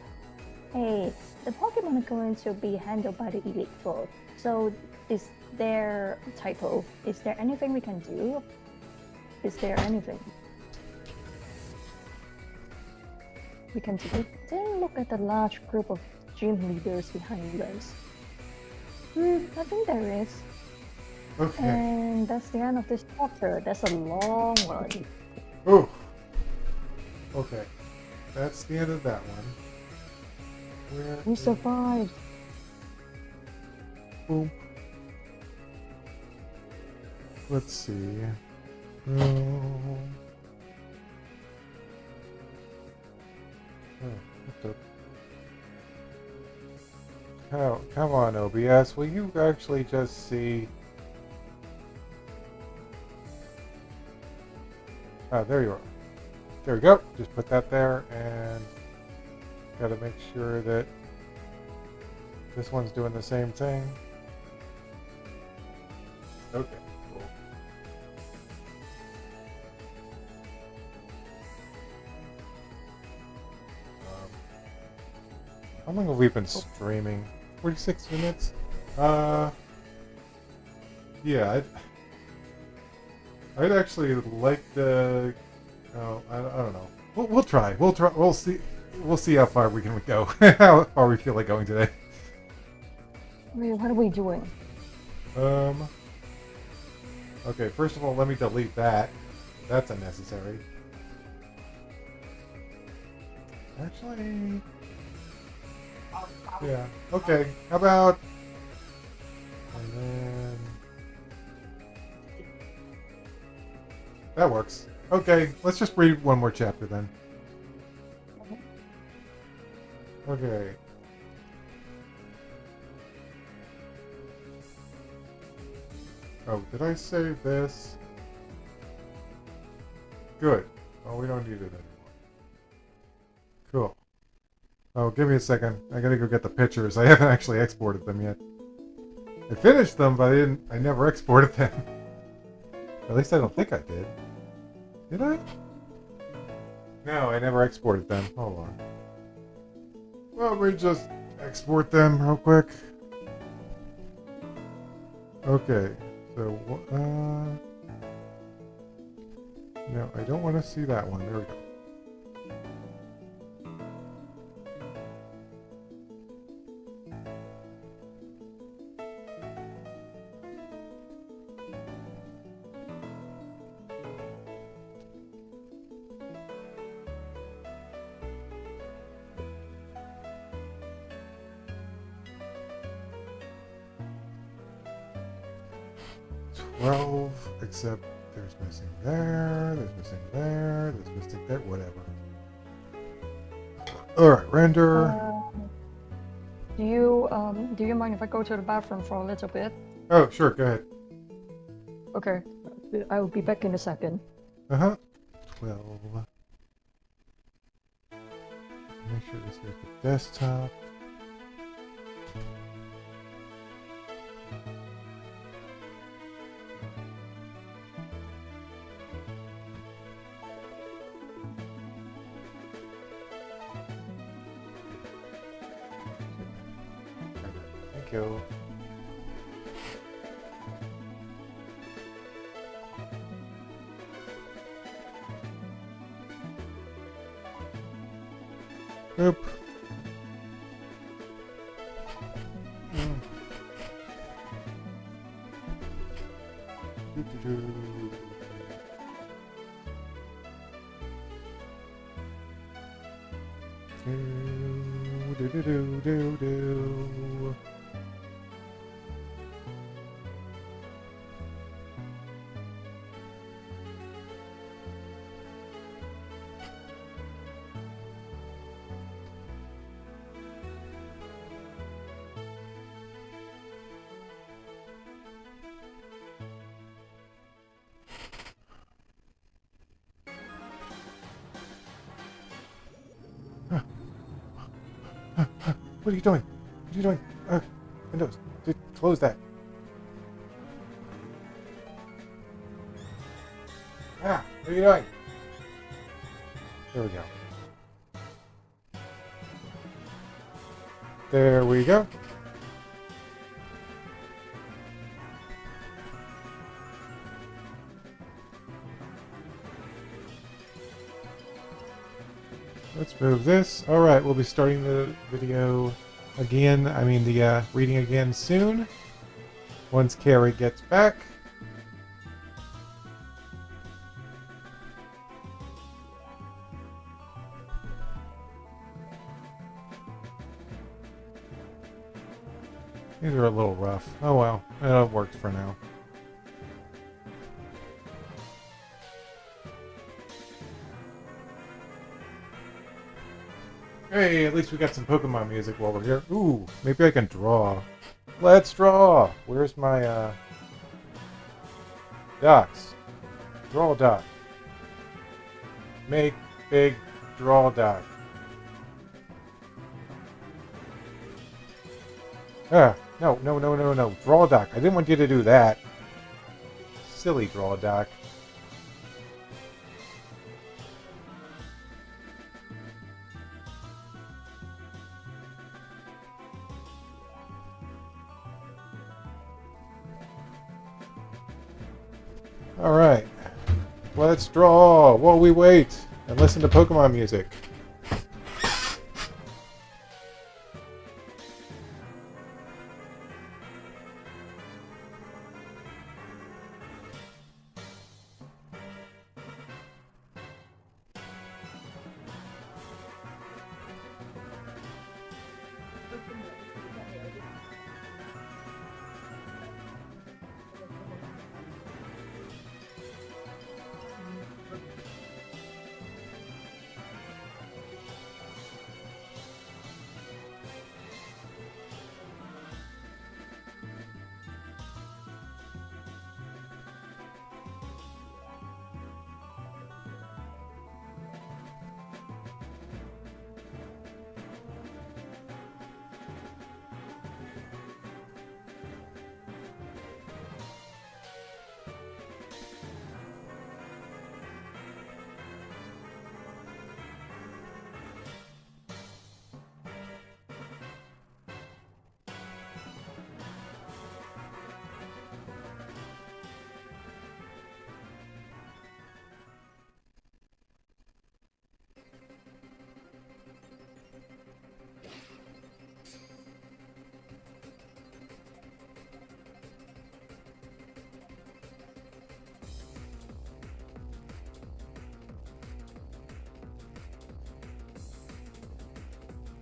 Hey, the Pokemon are going to be handled by the Elite Four. So, is there typo? Is there anything we can do? Is there anything we can do? Then look at the large group of gym leaders behind us. I think there is. Okay. And that's the end of this chapter. That's a long one. Oh. Okay. That's the end of that one. We survived. Boom. let's see. Oh, what the... Oh, come on, OBS. Will you actually just see... Oh, there you are. There we go. Just put that there, and gotta make sure that this one's doing the same thing. Okay, cool. How long have we been streaming? 46 minutes? Yeah, I'd actually like to... Oh, I don't know. We'll try. We'll try. We'll see. We'll see how far we can go. How far we feel like going today. Wait, what are we doing? Okay, first of all, let me delete that. That's unnecessary. Actually... Yeah. Okay, how about... And then... That works. Okay, let's just read one more chapter then. Okay. Oh, did I save this? Good. Oh, we don't need it anymore. Cool. Oh, give me a second. I gotta go get the pictures. I haven't actually exported them yet. I finished them, but I never exported them. At least I don't think I did. Did I? No, I never exported them. Hold on. Well, we just export them real quick. Okay. So, no, I don't want to see that one. There we go. 12, except there's missing there, there's missing there, there's missing there, whatever. Alright, render. Do you mind if I go to the bathroom for a little bit? Oh, sure, go ahead. Okay, I will be back in a second. 12. Make sure this is the desktop. Thank you. Oop. Do. What are you doing? What are you doing? Windows, dude, close that. Ah, what are you doing? There we go. There we go. Let's move this. Alright, we'll be starting the video again, the reading again soon. Once Carrie gets back. These are a little rough. Oh well, it works for now. Hey, at least we got some Pokemon music while we're here. Ooh, maybe I can draw. Let's draw! Where's my, docs? Draw doc. Make big draw doc. Ah, no. Draw doc. I didn't want you to do that. Silly draw doc. Alright. Let's draw while we wait and listen to Pokemon music.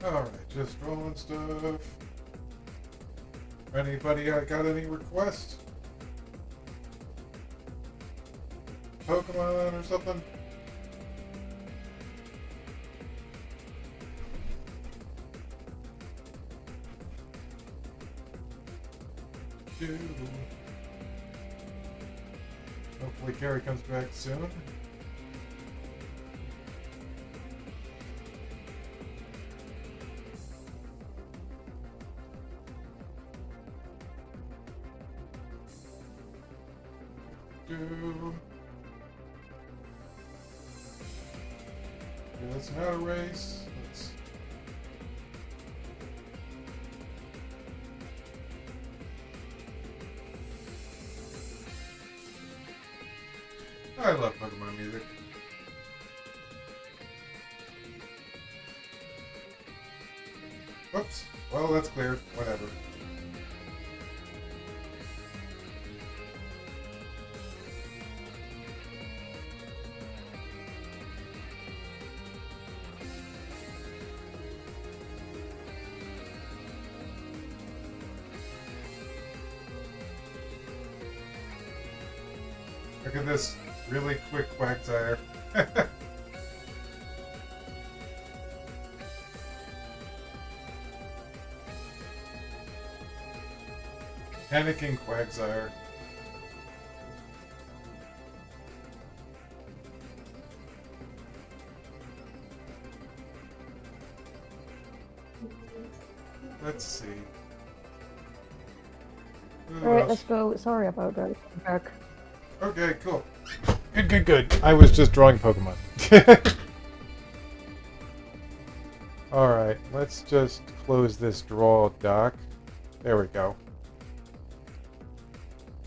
Alright, just drawing stuff. Anybody got any requests? Pokemon or something? Hopefully Carrie comes back soon. Let's not erase. I love Pokemon music. Whoops. Well, that's cleared. Whatever. Look at this really quick Quagsire. Panicking Quagsire. Let's see. Alright, let's go. Sorry about that. Back. Okay, cool. Good. I was just drawing Pokemon. Alright, let's just close this draw doc. There we go.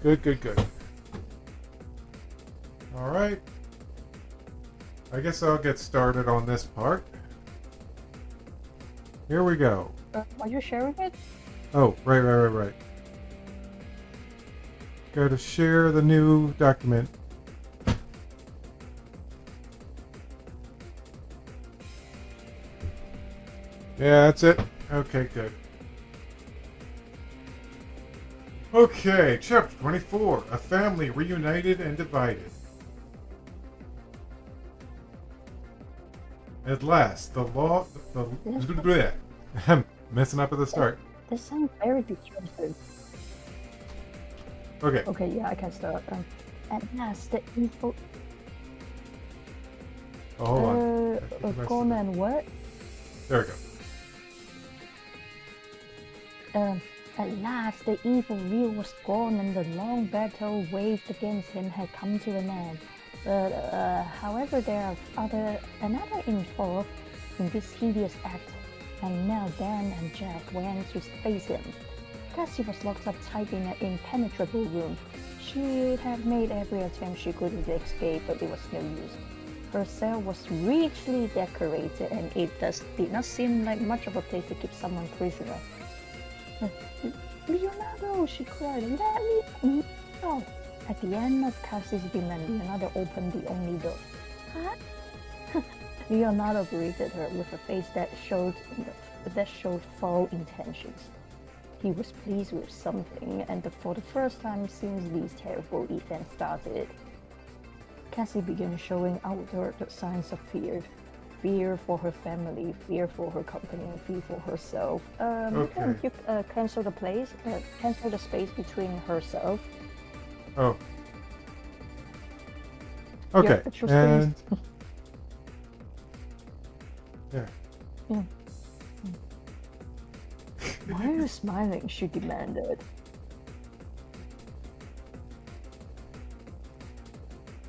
Good. Alright. I guess I'll get started on this part. Here we go. Are you sharing it? Oh, right. Gotta share the new document. Yeah, that's it. Okay, good. Okay, chapter 24. A family reunited and divided. At last, the law... I'm messing up at the start. This sounds very disjointed. Okay. Okay, yeah, I can start. At last, the evil... Oh, hold on. Gone and what? There we go. At last, the evil wheel was gone and the long battle waged against him had come to an end. However, there are another involved in this hideous act, and now Dan and Jack went to face him. Cassie was locked up tight in an impenetrable room. She'd have made every attempt she could to escape, but it was no use. Her cell was richly decorated, and it did not seem like much of a place to keep someone prisoner. Leonardo, she cried, let me go. At the end of Cassie's demand, Leonardo opened the only door. Huh? Leonardo greeted her with a face that showed foul intentions. He was pleased with something, and for the first time since these terrible events started, Cassie began showing outward signs of fear. Fear for her family, fear for her company, and fear for herself. Okay. You cancel the place, cancel the space between herself. Oh. Okay. And... yeah. Yeah. Why are you smiling? She demanded.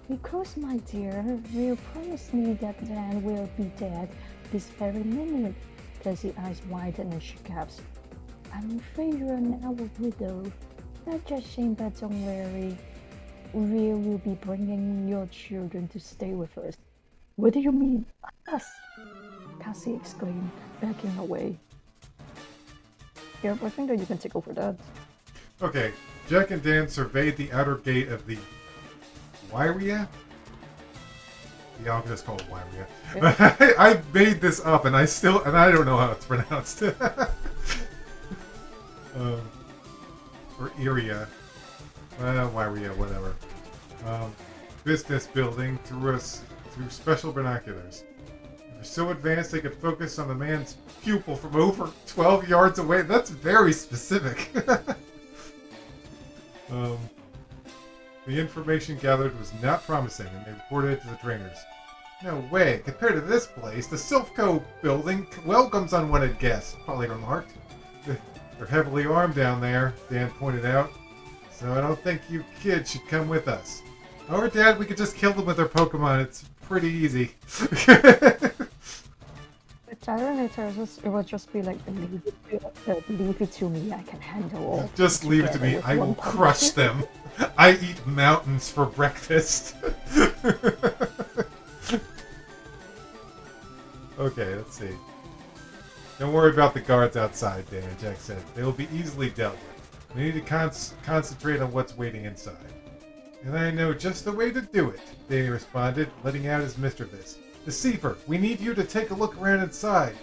Because, my dear, you promised me that Dan will be dead this very minute. Cassie's eyes widened and she gasped. I'm afraid you are now a widow. Not just shame, but don't worry. We will be bringing your children to stay with us. What do you mean, us? Cassie exclaimed, backing away. Yeah, I think that you can take over that. Okay. Jack and Dan surveyed the outer gate of the Wyria? Yeah, I'll just call it Wyria. Yeah. I made this up, and I don't know how it's pronounced. Or Iria. Wyria, whatever. Business building through special binoculars. They were so advanced they could focus on the man's pupil from over 12 yards away. That's very specific. The information gathered was not promising, and they reported it to the trainers. No way. Compared to this place, the Silphco building welcomes unwanted guests, Polly remarked. They're heavily armed down there, Dan pointed out. So I don't think you kids should come with us. Or, Dad, we could just kill them with our Pokemon. It's pretty easy. Tyranitar, it would just be like, leave it to me, I can handle all. Just leave it to me, I will crush them. I eat mountains for breakfast. Okay, let's see. Don't worry about the guards outside, Dan, Jack said. They will be easily dealt with. We need to concentrate on what's waiting inside. And I know just the way to do it, Danny responded, letting out his mischievous. Deceiver, we need you to take a look around inside.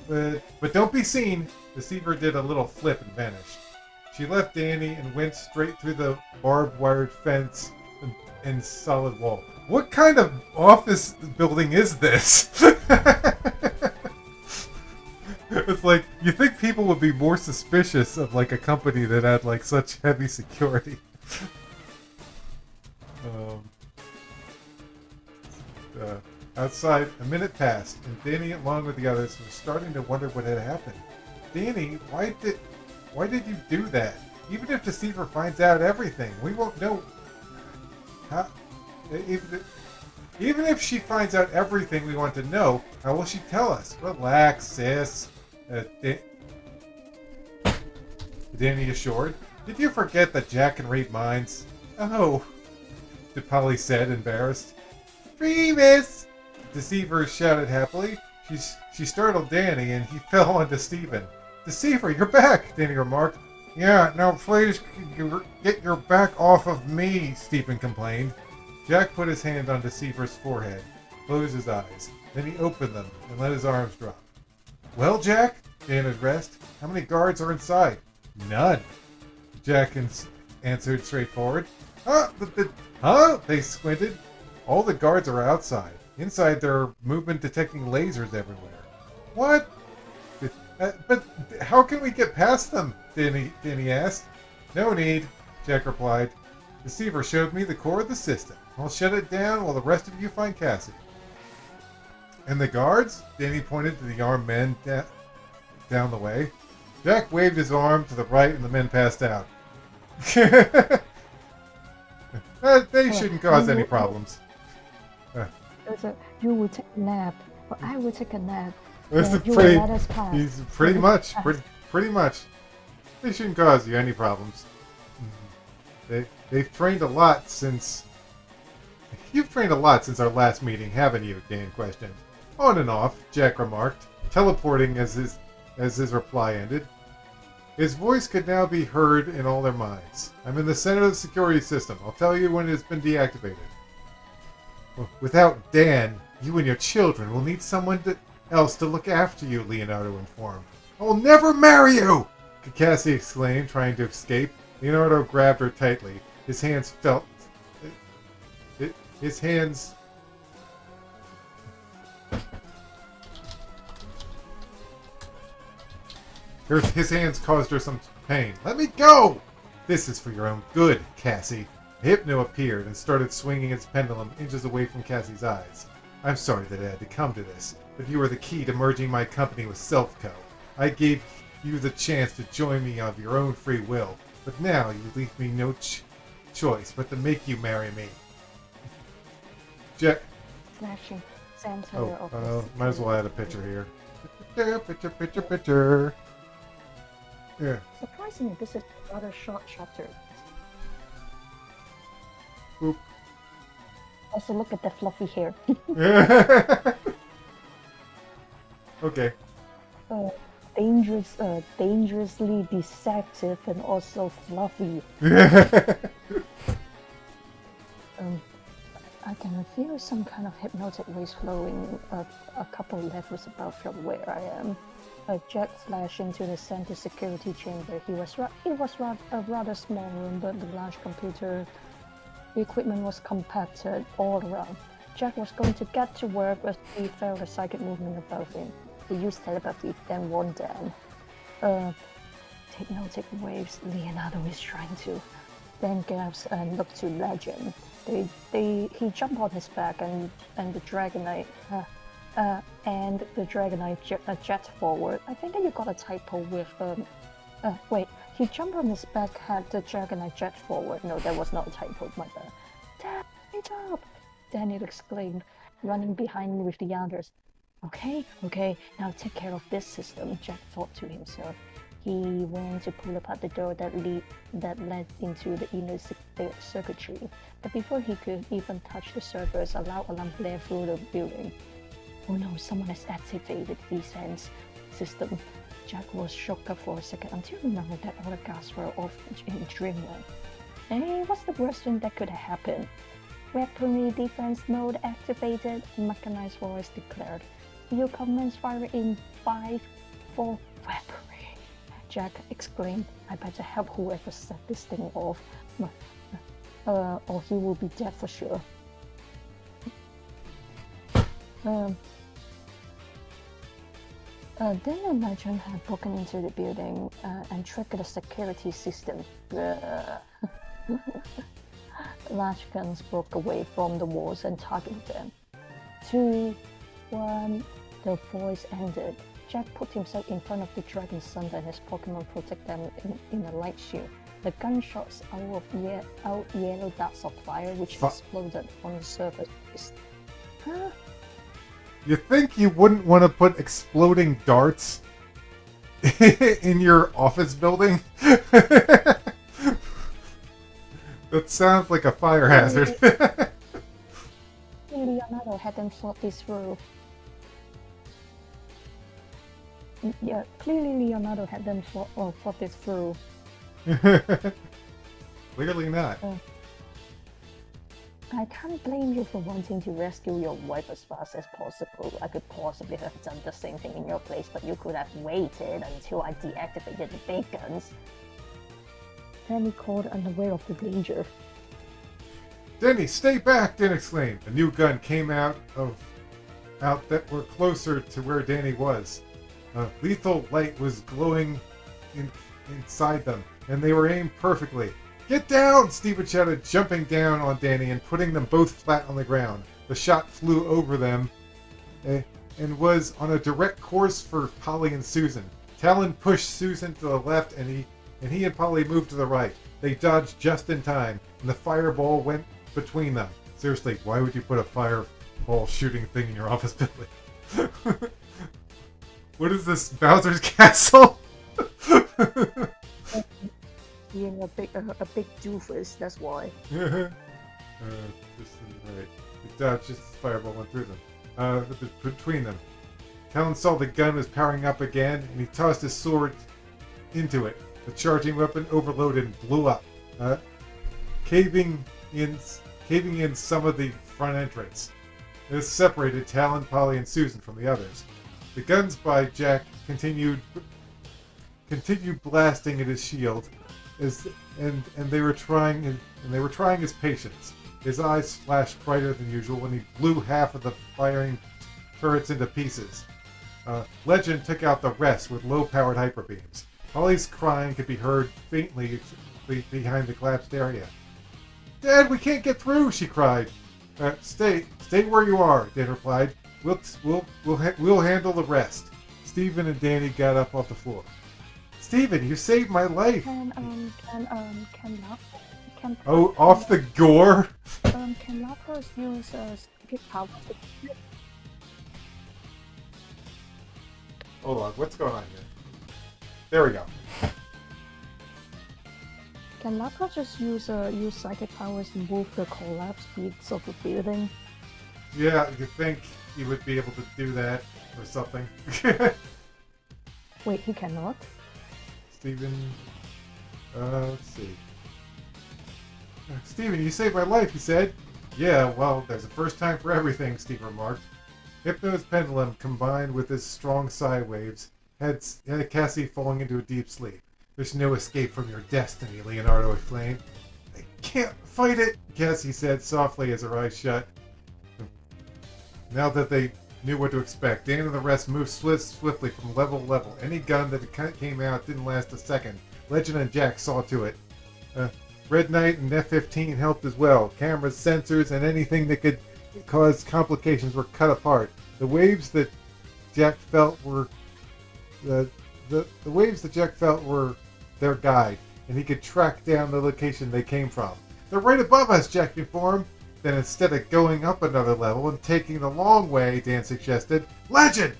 But don't be seen. Deceiver did a little flip and vanished. She left Danny and went straight through the barbed wired fence and solid wall. What kind of office building is this? It's like, you think people would be more suspicious of like a company that had like such heavy security. Outside, a minute passed, and Danny, along with the others, was starting to wonder what had happened. Danny, why did you do that? Even if Deceiver finds out everything, we won't know. How? Even if she finds out everything we want to know, how will she tell us? Relax, sis. Danny assured. Did you forget that Jack can read minds? Oh, Polly said, embarrassed. Remus! Deceiver shouted happily. She startled Danny, and he fell onto Stephen. Deceiver, you're back, Danny remarked. Yeah, now please get your back off of me, Stephen complained. Jack put his hand on Deceiver's forehead, closed his eyes. Then he opened them and let his arms drop. Well, Jack? Dan addressed. How many guards are inside? None. Jack answered straightforward. Huh? Huh? They squinted. All the guards are outside. Inside, there are movement-detecting lasers everywhere. What? But how can we get past them? Danny asked. No need, Jack replied. Deceiver showed me the core of the system. I'll shut it down while the rest of you find Cassie. And the guards? Danny pointed to the armed men down the way. Jack waved his arm to the right and the men passed out. They shouldn't cause any problems. You will take a nap, or I will take a nap. He's pretty much. They shouldn't cause you any problems. They've trained a lot since... You've trained a lot since our last meeting, haven't you? Dan questioned. On and off, Jack remarked, teleporting as his reply ended. His voice could now be heard in all their minds. I'm in the center of the security system. I'll tell you when it has been deactivated. Without Dan, you and your children will need someone else to look after you, Leonardo informed. I will never marry you! Cassie exclaimed, trying to escape. Leonardo grabbed her tightly. His hands felt... His hands... His hands caused her some pain. Let me go! This is for your own good, Cassie. A hypno appeared and started swinging its pendulum inches away from Cassie's eyes. I'm sorry that it had to come to this, but you were the key to merging my company with Selfco. I gave you the chance to join me of your own free will, but now you leave me no choice but to make you marry me. Jack. Flashing center of might as well add a picture here. Picture. Yeah. Surprisingly, this is a rather short chapter. Boop. Also, look at the fluffy hair. Okay. Dangerously deceptive and also fluffy. I can feel some kind of hypnotic waves flowing a couple levels above from where I am. Jack flashed into the center security chamber. It was a rather small room, but the large computer equipment was compacted all around. Jack was going to get to work as he felt a psychic movement above him. He used telepathy, then warned Dan. Hypnotic waves, Leonardo is trying to. Dan gasped and looked to Legend. He jumped on his back and the Dragonite jet forward. I think that you got a typo with wait. He jumped on his back, had the Dragonite jet forward. No, that was not a typo, my bad. Dad, wait up! Daniel exclaimed, running behind with the others. Okay, now take care of this system, Jack thought to himself. He went to pull apart the door that led into the inner circuitry, but before he could even touch the servers, a loud alarm blared through the building. Oh no, someone has activated the defense system. Jack was shocked up for a second until he remembered that all the guards were off in dreamland. Hey, what's the worst thing that could have happened? Weaponry defense mode activated, mechanized voice declared. You commence fire in 5, 4, weaponry. Jack exclaimed, I better help whoever set this thing off, or he will be dead for sure. Then a Legend had broken into the building and triggered a security system. Large guns broke away from the walls and targeted them. 2, 1, the voice ended. Jack put himself in front of the dragon's son and his Pokemon protect them in a light shield. The gun shots out yellow darts of fire which exploded on the surface. Huh? You think you wouldn't want to put exploding darts in your office building? That sounds like a fire hazard. Leonardo hadn't thought this through. Yeah, clearly Leonardo hadn't thought this through. Clearly not. I can't blame you for wanting to rescue your wife as fast as possible. I could possibly have done the same thing in your place, but you could have waited until I deactivated the big guns. Then he called unaware of the danger. Danny, stay back! Dan exclaimed. A new gun came out that were closer to where Danny was. Lethal light was glowing inside them, and they were aimed perfectly. Get down! Steven shouted, jumping down on Danny and putting them both flat on the ground. The shot flew over them and was on a direct course for Polly and Susan. Talon pushed Susan to the left, and he and Polly moved to the right. They dodged just in time, and the fireball went between them. Seriously, why would you put a fireball shooting thing in your office building? What is this, Bowser's Castle? Being a big doofus, that's why. Right. They dodged just as fireball went through them. Between them. Talon saw the gun was powering up again, and he tossed his sword into it. The charging weapon overloaded and blew up, caving in some of the front entrance. This separated Talon, Polly, and Susan from the others. The guns by Jack continued blasting at his shield, and they were trying his patience. His eyes flashed brighter than usual when he blew half of the firing turrets into pieces. Legend took out the rest with low-powered hyper beams. Polly's crying could be heard faintly behind the collapsed area. "Dad, we can't get through!" she cried. Stay where you are," Dan replied. We'll handle the rest." Stephen and Danny got up off the floor. "Stephen, you saved my life." Oh, off the gore. Can Lapras use psychic powers? Hold on, what's going on here? There we go. Can Lapras just use psychic powers to move the collapse speeds of the building? Yeah, you think he would be able to do that or something? Wait, he cannot? Stephen, let's see. "Stephen, you saved my life," he said. "Yeah, well, there's a first time for everything," Steve remarked. Hypno's pendulum, combined with his strong psi waves, had Cassie falling into a deep sleep. "There's no escape from your destiny," Leonardo exclaimed. "I can't fight it," Cassie said softly as her eyes shut. Now that they knew what to expect, Dan and the rest moved swiftly from level to level. Any gun that came out didn't last a second. Legend and Jack saw to it. Red Knight and F-15 helped as well. Cameras, sensors, and anything that could cause complications were cut apart. The waves that Jack felt were the waves that Jack felt were their guide, and he could track down the location they came from. "They're right above us," Jack informed. Then instead of going up another level and taking the long way, Dan suggested, "Legend!"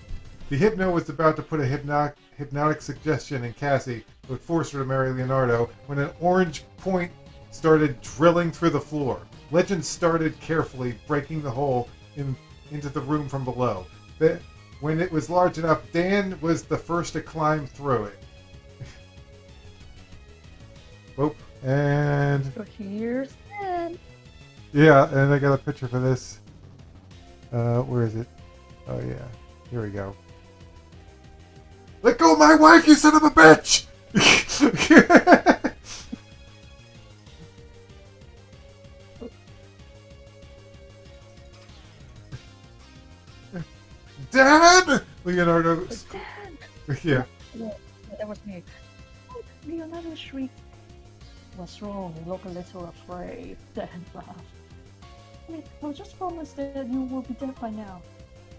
The Hypno was about to put a hypnotic suggestion in Cassie, but forced her to marry Leonardo when an orange point started drilling through the floor. Legend started carefully breaking the hole into the room from below. When it was large enough, Dan was the first to climb through it. Oh, and... So here's Dan. Yeah, and I got a picture for this. Where is it? Oh, yeah. Here we go. "Let go of my wife, you son of a bitch!" "Dad!" Leonardo... Dan! Yeah. Yeah, that was me. Oh, Leonardo shrieked. "What's wrong? You look a little afraid." Dan laughed. "Wait, I just promised that you will be dead by now.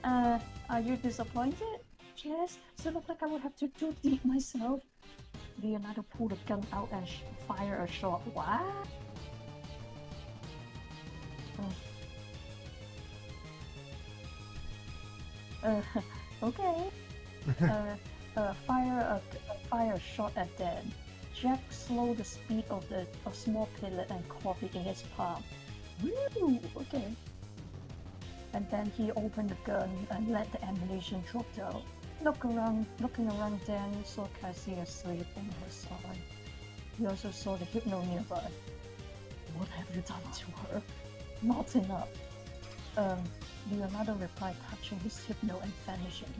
Are you disappointed?" "Yes, so it looked like I would have to do it myself." Leonardo pulled a gun out and fired a shot. What? Okay. Fire a shot at Dan. Jack slowed the speed of a small pellet and caught it in his palm. Woo! Okay. And then he opened the gun and let the ammunition drop down. Looking around, Dan saw Cassie asleep on her side. He also saw the Hypno nearby. "What have you done to her?" "Not enough." Leonardo replied, touching his Hypno and vanishing.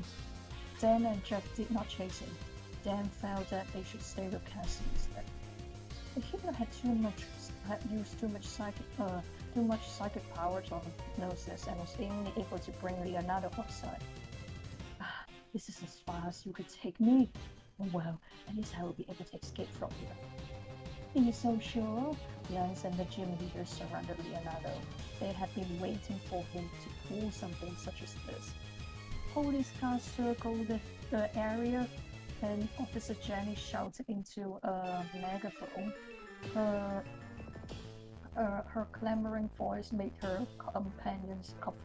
Dan and Jack did not chase him. Dan felt that they should stay with Cassie instead. The Hypno had used too much psychic too much psychic power to hypnosis and was only able to bring Leonardo outside. This is as far as you could take me. Well, at least I will be able to escape from here. Are you so sure? Lance and the gym leaders surrounded Leonardo. They had been waiting for him to pull something such as this. Police cars circled the area, and Officer Jenny shouted into a megaphone. Her clamoring voice made her companions cough.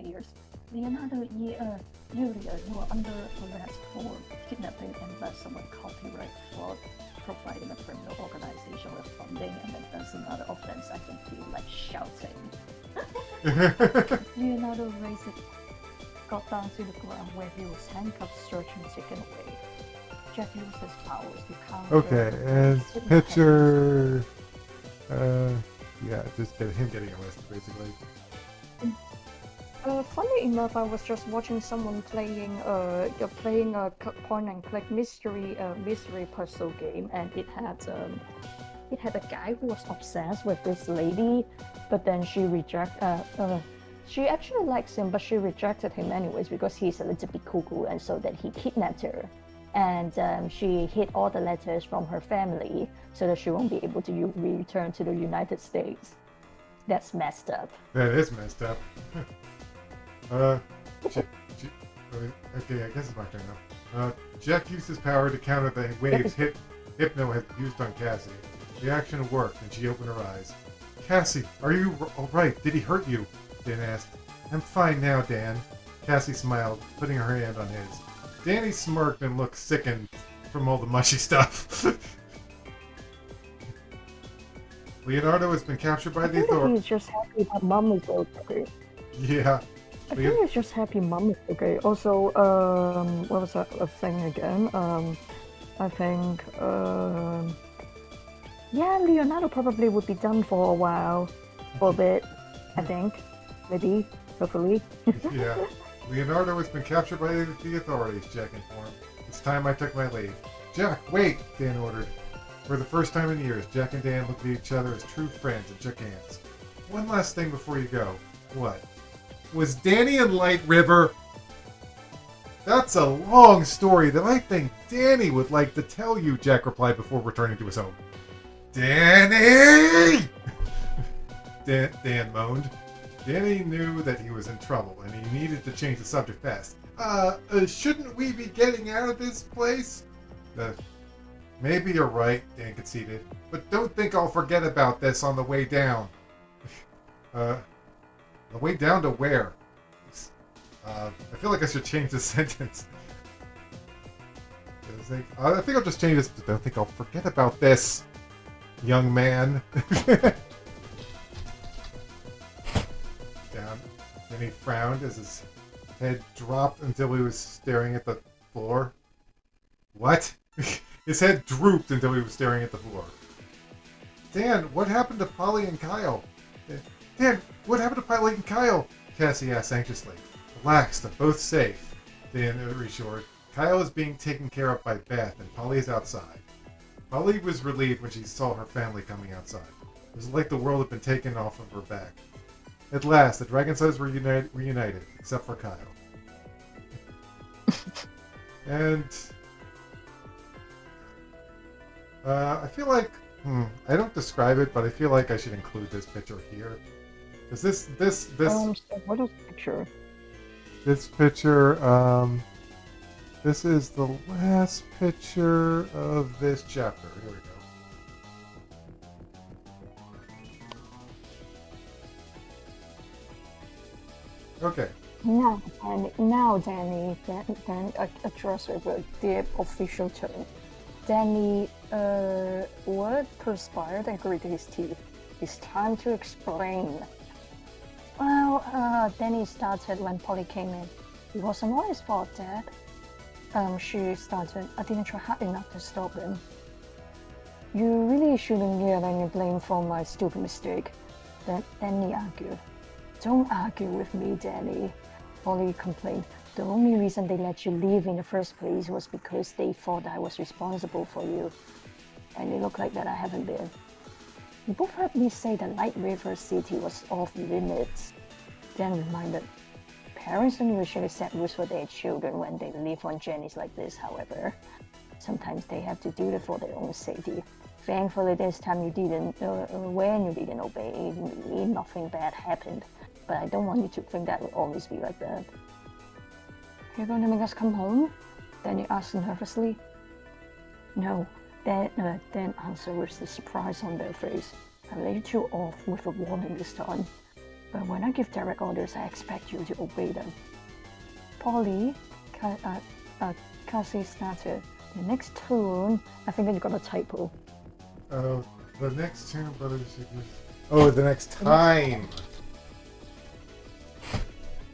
Ears. Leonardo, Yulia, you are under arrest for kidnapping and embezzlement, copyright fraud, providing a criminal organization with funding, and a dozen other offenses. I can feel like shouting. Leonardo raised it, got down to the ground where he was handcuffed, searched, and taken away. Jack used his powers to counter. Okay, and picture. Yeah, just him getting arrested, basically. Funny enough, I was just watching someone playing a point and click mystery puzzle game, and it had a guy who was obsessed with this lady, but then she she actually likes him, but she rejected him anyways because he's a little bit cuckoo, and so that he kidnapped her, and she hid all the letters from her family so that she won't be able to return to the United States. That's messed up. That is messed up. Okay, I guess it's my turn now. Jack used his power to counter the waves Hypno had used on Cassie. The action worked, and she opened her eyes. Cassie, are you alright? Did he hurt you? Dan asked. I'm fine now, Dan. Cassie smiled, putting her hand on his. Danny smirked and looked sickened from all the mushy stuff. Leonardo has been captured by the authorities. He's just happy that Mom is okay. Yeah. I think he's just happy Mom is okay. Also, what was that thing again? I think, yeah, Leonardo probably would be done for a while, for a bit. I think, maybe, hopefully. Yeah. Leonardo has been captured by the authorities, Jack informed. It's time I took my leave. Jack, wait, Dan ordered. For the first time in years, Jack and Dan looked at each other as true friends and shook hands. One last thing before you go. What? Was Danny in Light River? That's a long story that I think Danny would like to tell you, Jack replied before returning to his home. Danny! Dan moaned. Danny knew that he was in trouble, and he needed to change the subject fast. Shouldn't we be getting out of this place? Maybe you're right, Dan conceded. But don't think I'll forget about this on the way down. The way down to where? I feel like I should change this sentence. I think I'll just change this to don't think I'll forget about this, young man. Down. Then he frowned as his head dropped until he was staring at the floor. What? His head drooped until he was staring at the floor. Dan, what happened to Polly and Kyle? Dan, what happened to Polly and Kyle? Cassie asked anxiously. Relax, they're both safe, Dan reassured. Kyle is being taken care of by Beth, and Polly is outside. Polly was relieved when she saw her family coming outside. It was like the world had been taken off of her back. At last, the Dragonsides were reunited, except for Kyle. And I feel like I don't describe it, but I feel like I should include this picture here. Because this what is the picture? This picture, this is the last picture of this chapter. Here we go. Okay. Now, Danny, then address with the official term. Danny, what perspired and gritted his teeth. It's time to explain. Well, Danny started when Polly came in. It wasn't all his fault, Dad. She started. I didn't try hard enough to stop him. You really shouldn't get any blame for my stupid mistake. Then Danny argued. Don't argue with me, Danny. Polly complained. The only reason they let you leave in the first place was because they thought I was responsible for you. And it looked like that I haven't been. You both heard me say that Light River City was off limits. Dan reminded. Parents don't usually set rules for their children when they live on journeys like this, however. Sometimes they have to do it for their own safety. Thankfully, this time you didn't, when you didn't obey me, nothing bad happened. But I don't want you to think that will always be like that. You're going to make us come home? Danny asked nervously. No, Dan answered with the surprise on their face. I laid you off with a warning this time. But when I give direct orders, I expect you to obey them. Polly, Cassie started. The next tune, I think that you got a typo. Oh, the next tune, brothers. Oh, the next time.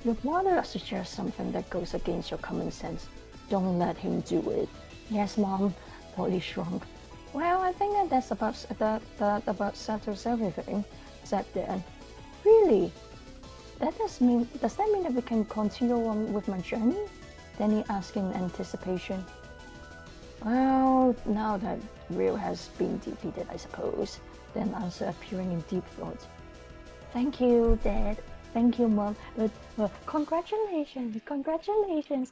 Your brother suggests something that goes against your common sense. Don't let him do it. Yes, Mom. Polly shrunk. Well, I think that's about settles everything, said Dan. Really? Does that mean that we can continue on with my journey? Danny asked in anticipation. Well, now that Real has been defeated, I suppose. Dan answered, appearing in deep thought. Thank you, Dad. Thank you, Mom. Congratulations. Congratulations.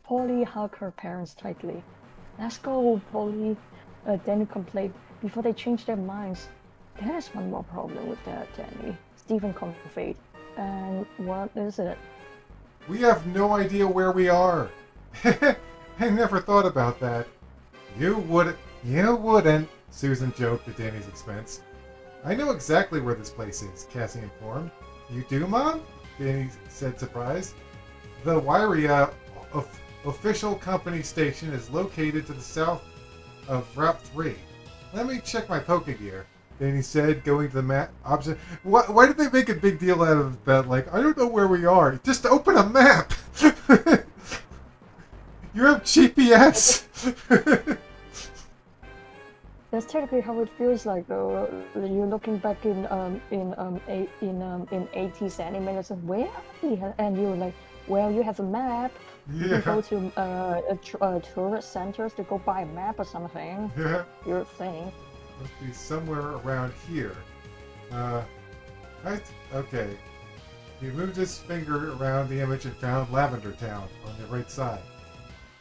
Polly hugged her parents tightly. Let's go, Polly. Danny complained before they changed their minds. There's one more problem with that, Danny. Stephen conveyed. And what is it? We have no idea where we are. I never thought about that. You wouldn't, Susan joked at Danny's expense. I know exactly where this place is, Cassie informed. You do, Mom? Danny said, surprised. The Wyria official company station is located to the south of Route 3. Let me check my Pokegear, Danny said, going to the map option. Why did they make a big deal out of that? Like, I don't know where we are. Just open a map! You have GPS! That's technically how it feels like, though. You're looking back in 80s anime, and it's like, where are we? And you're like, well, you have a map. Yeah. You can go to tourist centers to go buy a map or something. Yeah. Your thing. Must be somewhere around here. Right? Okay. He moved his finger around the image and found Lavender Town on the right side.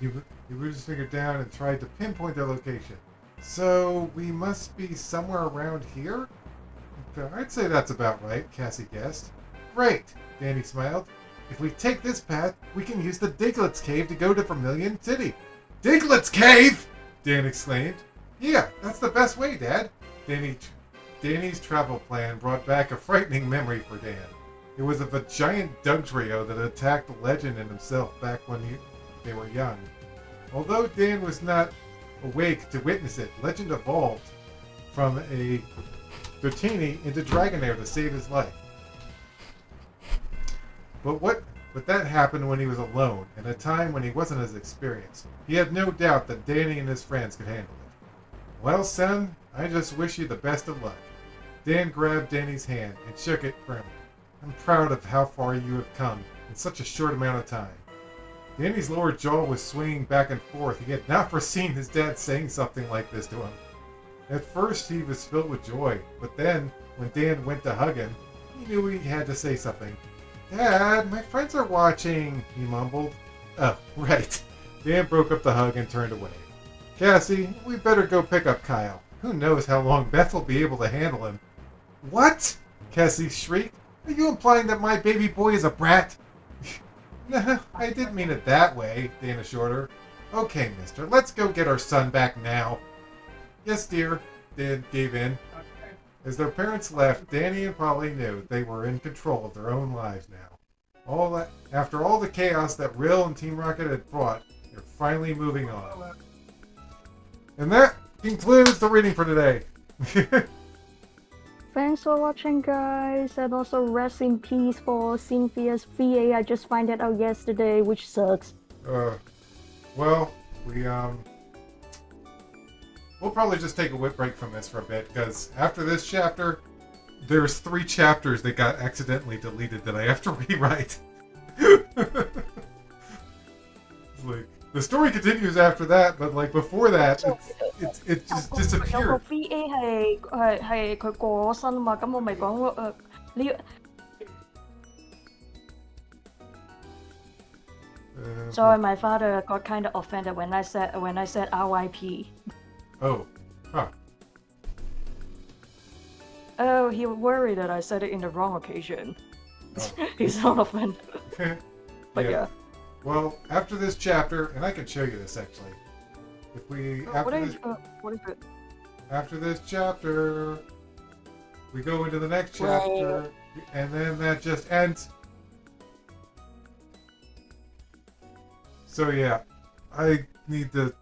He moved his finger down and tried to pinpoint their location. So, we must be somewhere around here? Okay, I'd say that's about right, Cassie guessed. Great, Danny smiled. If we take this path, we can use the Diglett's Cave to go to Vermilion City. Diglett's Cave! Dan exclaimed. Yeah, that's the best way, Dad. Danny's travel plan brought back a frightening memory for Dan. It was of a giant Dugtrio that attacked the legend and himself back when they were young. Although Dan was not awake to witness it, Legend evolved from a Dratini into Dragonair to save his life. But that happened when he was alone, in a time when he wasn't as experienced. He had no doubt that Danny and his friends could handle it. Well, son, I just wish you the best of luck. Dan grabbed Danny's hand and shook it firmly. I'm proud of how far you have come in such a short amount of time. Danny's lower jaw was swinging back and forth. He had not foreseen his dad saying something like this to him. At first, he was filled with joy, but then, when Dan went to hug him, he knew he had to say something. Dad, my friends are watching, he mumbled. Oh, right. Dan broke up the hug and turned away. Cassie, we better go pick up Kyle. Who knows how long Beth will be able to handle him. What? Cassie shrieked. Are you implying that my baby boy is a brat? No, I didn't mean it that way, Dan assured her. Okay, mister, let's go get our son back now. Yes, dear, Dan gave in. As their parents left, Danny and Polly knew they were in control of their own lives now. After all the chaos that Rill and Team Rocket had brought, they're finally moving on. And that concludes the reading for today. Thanks for watching, guys, and also rest in peace for Cynthia's VA. I just found that out yesterday, which sucks. Well, we'll probably just take a whip break from this for a bit, because after this chapter, there's 3 chapters that got accidentally deleted that I have to rewrite. It's like, The story continues after that, but like before that, it just 有個 disappeared. VA 係佢過咗身啊嘛，咁我咪講你 Sorry, my father got kind of offended when I said RIP. Oh, huh. Oh, he worried that I said it in the wrong occasion. Oh. He's not offended. But yeah. Well, after this chapter, and I can show you this actually. If we What is it? after this chapter, we go into the next chapter, and then that just ends. So yeah, I need to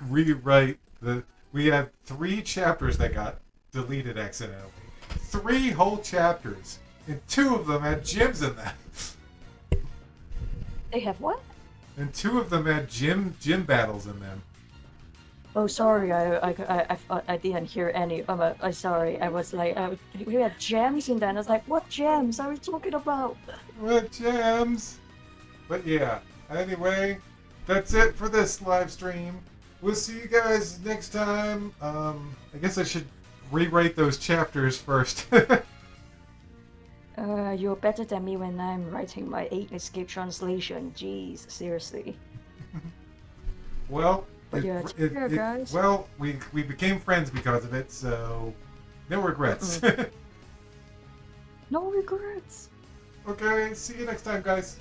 rewrite the. We had 3 chapters that got deleted accidentally. 3 whole chapters, and 2 of them had gyms in them. They have what? And 2 of them had gym battles in them. Oh, sorry, I didn't hear any. I'm sorry. I was like, we have gems in there. And I was like, what gems are we talking about? What gems? But yeah, anyway, that's it for this live stream. We'll see you guys next time. I guess I should rewrite those chapters first. You're better than me when I'm writing my 8 escape translation. Jeez, seriously. Well, guys. Well, we became friends because of it, so no regrets. No regrets. Okay, see you next time, guys.